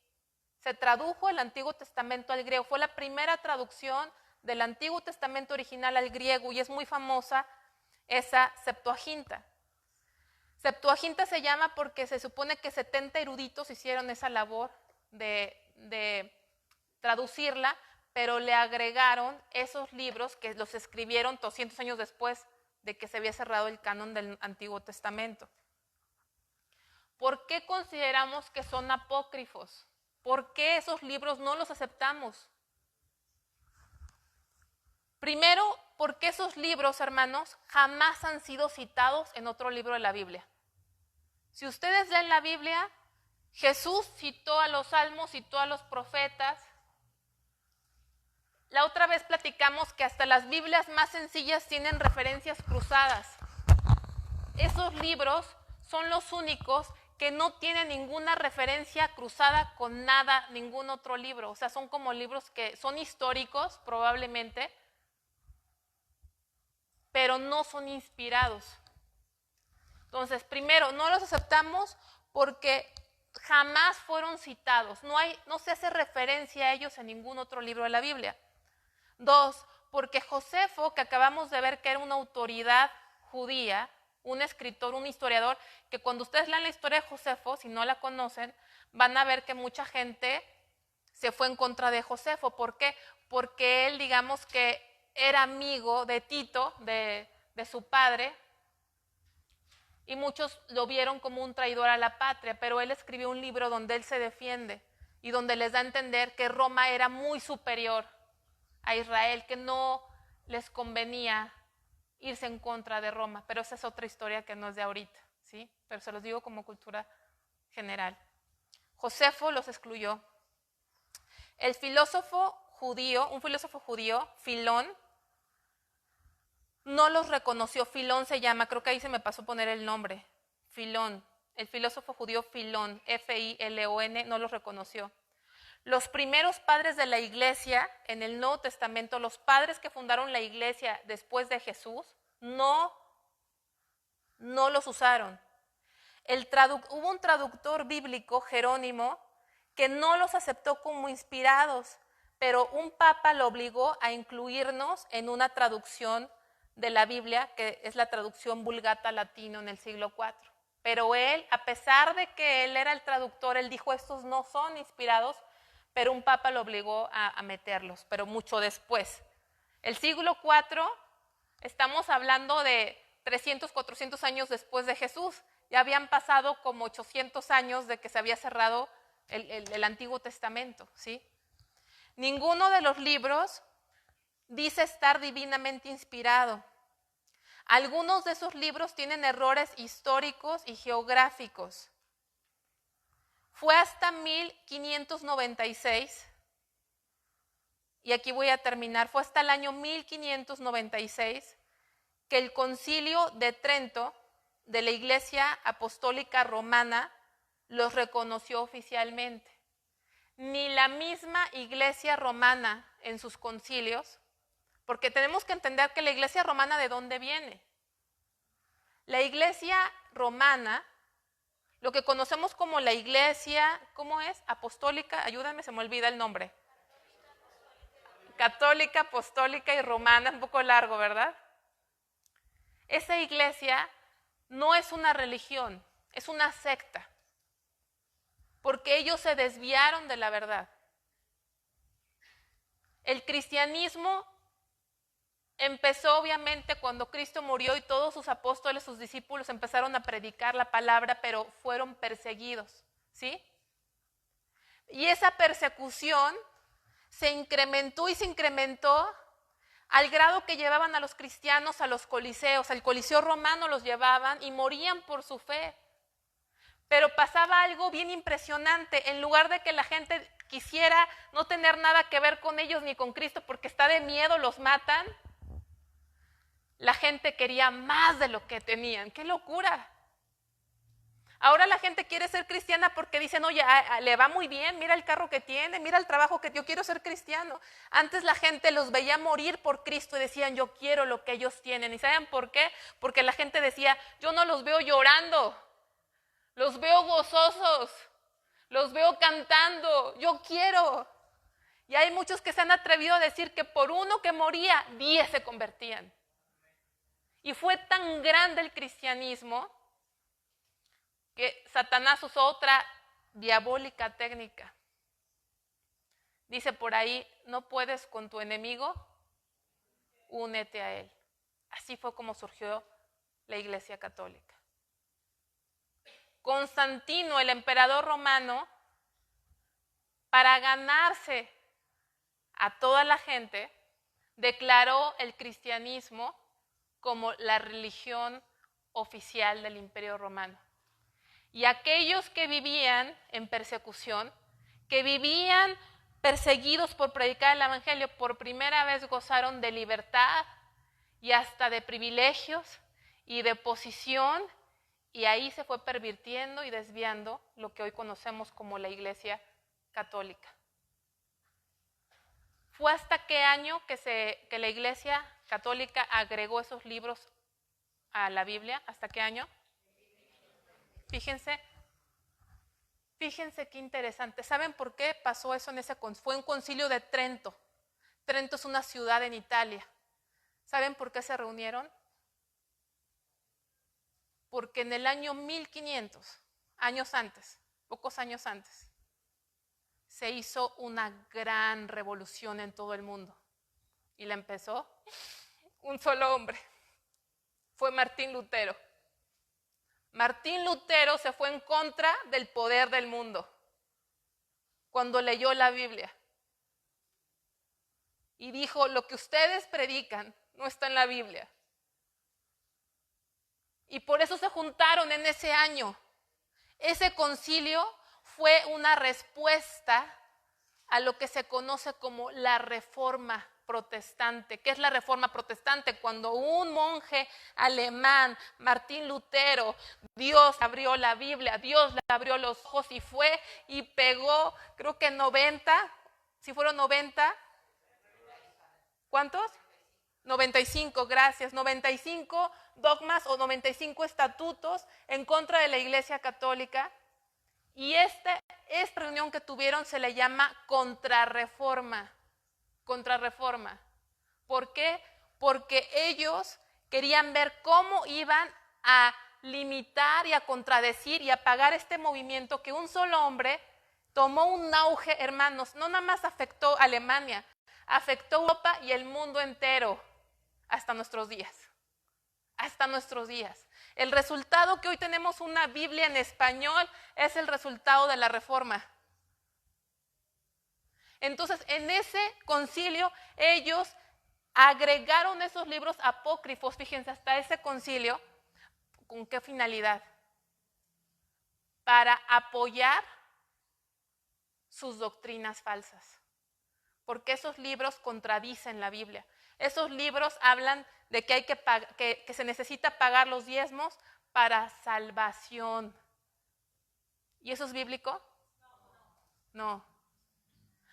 Se tradujo el Antiguo Testamento al griego. Fue la primera traducción del Antiguo Testamento original al griego y es muy famosa esa Septuaginta. Septuaginta se llama porque se supone que 70 eruditos hicieron esa labor de traducirla, pero le agregaron esos libros que los escribieron 200 años después de que se había cerrado el canon del Antiguo Testamento. ¿Por qué consideramos que son apócrifos? ¿Por qué esos libros no los aceptamos? Primero, porque esos libros, hermanos, jamás han sido citados en otro libro de la Biblia. Si ustedes leen la Biblia, Jesús citó a los salmos, citó a los profetas. La otra vez platicamos que hasta las Biblias más sencillas tienen referencias cruzadas. Esos libros son los únicos que no tienen ninguna referencia cruzada con nada, ningún otro libro. O sea, son como libros que son históricos, probablemente, pero no son inspirados. Entonces, primero, no los aceptamos porque jamás fueron citados. No se hace referencia a ellos en ningún otro libro de la Biblia. 2, porque Josefo, que acabamos de ver que era una autoridad judía, un escritor, un historiador, que cuando ustedes lean la historia de Josefo, si no la conocen, van a ver que mucha gente se fue en contra de Josefo. ¿Por qué? Porque él, digamos que era amigo de Tito, de su padre, y muchos lo vieron como un traidor a la patria, pero él escribió un libro donde él se defiende y donde les da a entender que Roma era muy superior a Israel, que no les convenía irse en contra de Roma, pero esa es otra historia que no es de ahorita, ¿sí? Pero se los digo como cultura general. Josefo los excluyó. El filósofo judío, un filósofo judío, Filón, no los reconoció. Filón se llama, creo que ahí se me pasó poner el nombre. Filón, el filósofo judío Filón, F-I-L-O-N, no los reconoció. Los primeros padres de la iglesia en el Nuevo Testamento, los padres que fundaron la iglesia después de Jesús, no los usaron. Hubo un traductor bíblico, Jerónimo, que no los aceptó como inspirados, pero un papa lo obligó a incluirnos en una traducción de la Biblia, que es la traducción Vulgata latino en el siglo IV. Pero él, a pesar de que él era el traductor, él dijo, estos no son inspirados, pero un papa lo obligó a meterlos, pero mucho después. El siglo IV, estamos hablando de 300, 400 años después de Jesús. Ya habían pasado como 800 años de que se había cerrado el Antiguo Testamento, ¿sí? Ninguno de los libros dice estar divinamente inspirado. Algunos de esos libros tienen errores históricos y geográficos. Fue hasta 1596, y aquí voy a terminar, fue hasta el año 1596 que el Concilio de Trento de la Iglesia Apostólica Romana los reconoció oficialmente. Ni la misma Iglesia Romana en sus concilios, porque tenemos que entender que la Iglesia Romana, ¿de dónde viene? La iglesia romana, lo que conocemos como la iglesia, ¿cómo es? Apostólica, ayúdame, se me olvida el nombre. Católica, apostólica y romana, un poco largo, ¿verdad? Esa iglesia no es una religión, es una secta, porque ellos se desviaron de la verdad. El cristianismo empezó obviamente cuando Cristo murió y todos sus apóstoles, sus discípulos empezaron a predicar la palabra, pero fueron perseguidos, ¿sí? Y esa persecución se incrementó y se incrementó al grado que llevaban a los cristianos a los coliseos. Al coliseo romano los llevaban y morían por su fe. Pero pasaba algo bien impresionante. En lugar de que la gente quisiera no tener nada que ver con ellos ni con Cristo porque está de miedo, los matan, la gente quería más de lo que tenían. ¡Qué locura! Ahora la gente quiere ser cristiana porque dicen, oye, le va muy bien, mira el carro que tiene, mira el trabajo que yo quiero ser cristiano. Antes la gente los veía morir por Cristo y decían, yo quiero lo que ellos tienen. ¿Y saben por qué? Porque la gente decía, yo no los veo llorando, los veo gozosos, los veo cantando, yo quiero. Y hay muchos que se han atrevido a decir que por uno que moría, 10 se convertían. Y fue tan grande el cristianismo que Satanás usó otra diabólica técnica. Dice por ahí, no puedes con tu enemigo, únete a él. Así fue como surgió la Iglesia Católica. Constantino, el emperador romano, para ganarse a toda la gente, declaró el cristianismo como la religión oficial del Imperio Romano. Y aquellos que vivían en persecución, que vivían perseguidos por predicar el Evangelio, por primera vez gozaron de libertad y hasta de privilegios y de posición, y ahí se fue pervirtiendo y desviando lo que hoy conocemos como la Iglesia Católica. ¿Fue hasta qué año que la Iglesia Católica agregó esos libros a la Biblia? ¿Hasta qué año? Fíjense qué interesante. ¿Saben por qué pasó eso en ese concilio? Fue un concilio de Trento. Trento es una ciudad en Italia. ¿Saben por qué se reunieron? Porque en el año 1500, años antes, pocos años antes, se hizo una gran revolución en todo el mundo. Y la empezó un solo hombre. Fue Martín Lutero. Martín Lutero se fue en contra del poder del mundo cuando leyó la Biblia y dijo, lo que ustedes predican no está en la Biblia. Y por eso se juntaron en ese año. Ese concilio fue una respuesta a lo que se conoce como la Reforma Protestante. ¿Qué es la Reforma Protestante? Cuando un monje alemán, Martín Lutero, Dios abrió la Biblia, Dios le abrió los ojos y fue y pegó, creo que 90, si fueron 90, ¿cuántos? 95, gracias, 95 dogmas o 95 estatutos en contra de la Iglesia Católica. Y esta reunión que tuvieron se le llama contrarreforma. Contrarreforma. ¿Por qué? Porque ellos querían ver cómo iban a limitar y a contradecir y a apagar este movimiento que un solo hombre tomó un auge, hermanos. No nada más afectó a Alemania, afectó Europa y el mundo entero hasta nuestros días. Hasta nuestros días. El resultado que hoy tenemos una Biblia en español es el resultado de la Reforma. Entonces, en ese concilio, ellos agregaron esos libros apócrifos, fíjense, hasta ese concilio, ¿con qué finalidad? Para apoyar sus doctrinas falsas. Porque esos libros contradicen la Biblia. Esos libros hablan de que, que se necesita pagar los diezmos para salvación. ¿Y eso es bíblico? No.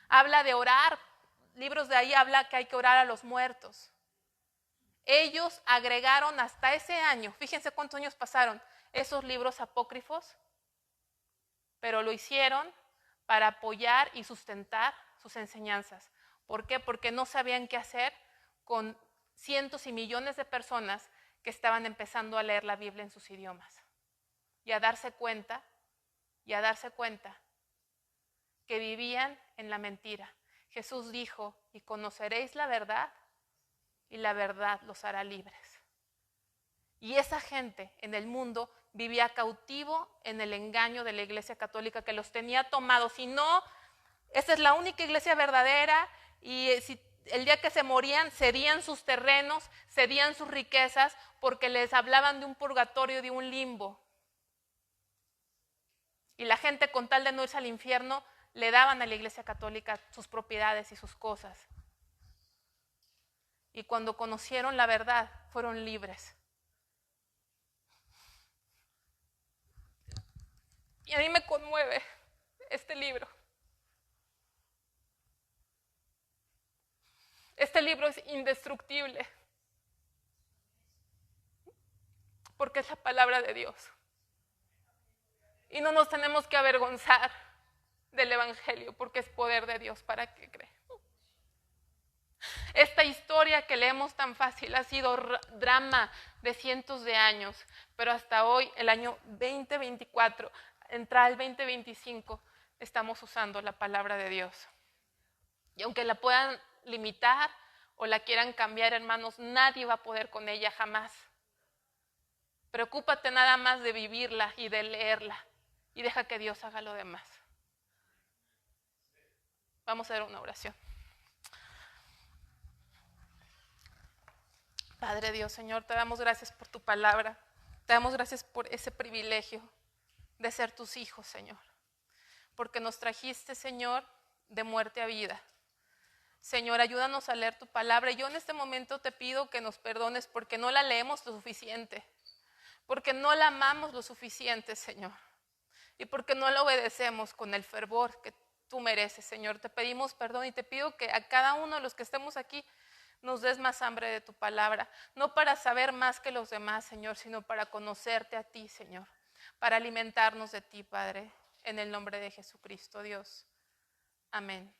Habla de orar. Libros de ahí habla que hay que orar a los muertos. ellos agregaron hasta ese año, fíjense cuántos años pasaron, esos libros apócrifos, pero lo hicieron para apoyar y sustentar sus enseñanzas. ¿Por qué? Porque no sabían qué hacer con cientos y millones de personas que estaban empezando a leer la Biblia en sus idiomas. Y a darse cuenta que vivían en la mentira. Jesús dijo, y conoceréis la verdad, y la verdad los hará libres. Y esa gente en el mundo vivía cautivo en el engaño de la Iglesia Católica que los tenía tomados. Si no, esa es la única iglesia verdadera, y si el día que se morían cedían sus terrenos, cedían sus riquezas, porque les hablaban de un purgatorio, de un limbo. Y la gente, con tal de no irse al infierno, le daban a la Iglesia Católica sus propiedades y sus cosas. Y cuando conocieron la verdad, fueron libres. Y a mí me conmueve este libro. Este libro es indestructible, porque es la palabra de Dios. Y no nos tenemos que avergonzar del Evangelio, porque es poder de Dios para que cree. Esta historia que leemos tan fácil ha sido drama de cientos de años, pero hasta hoy, el año 2024, entrar al 2025, estamos usando la palabra de Dios. Y aunque la puedan limitar o la quieran cambiar, hermanos, nadie va a poder con ella jamás. Preocúpate nada más de vivirla y de leerla, y deja que Dios haga lo demás. Vamos a hacer una oración. Padre Dios, Señor, te damos gracias por tu palabra. Te damos gracias por ese privilegio de ser tus hijos, Señor. Porque nos trajiste, Señor, de muerte a vida. Señor, ayúdanos a leer tu palabra. Yo en este momento te pido que nos perdones porque no la leemos lo suficiente. Porque no la amamos lo suficiente, Señor. Y porque no la obedecemos con el fervor que tú mereces, Señor. Te pedimos perdón y te pido que a cada uno de los que estemos aquí nos des más hambre de tu palabra. No para saber más que los demás, Señor, sino para conocerte a ti, Señor. Para alimentarnos de ti, Padre. En el nombre de Jesucristo, Dios. Amén.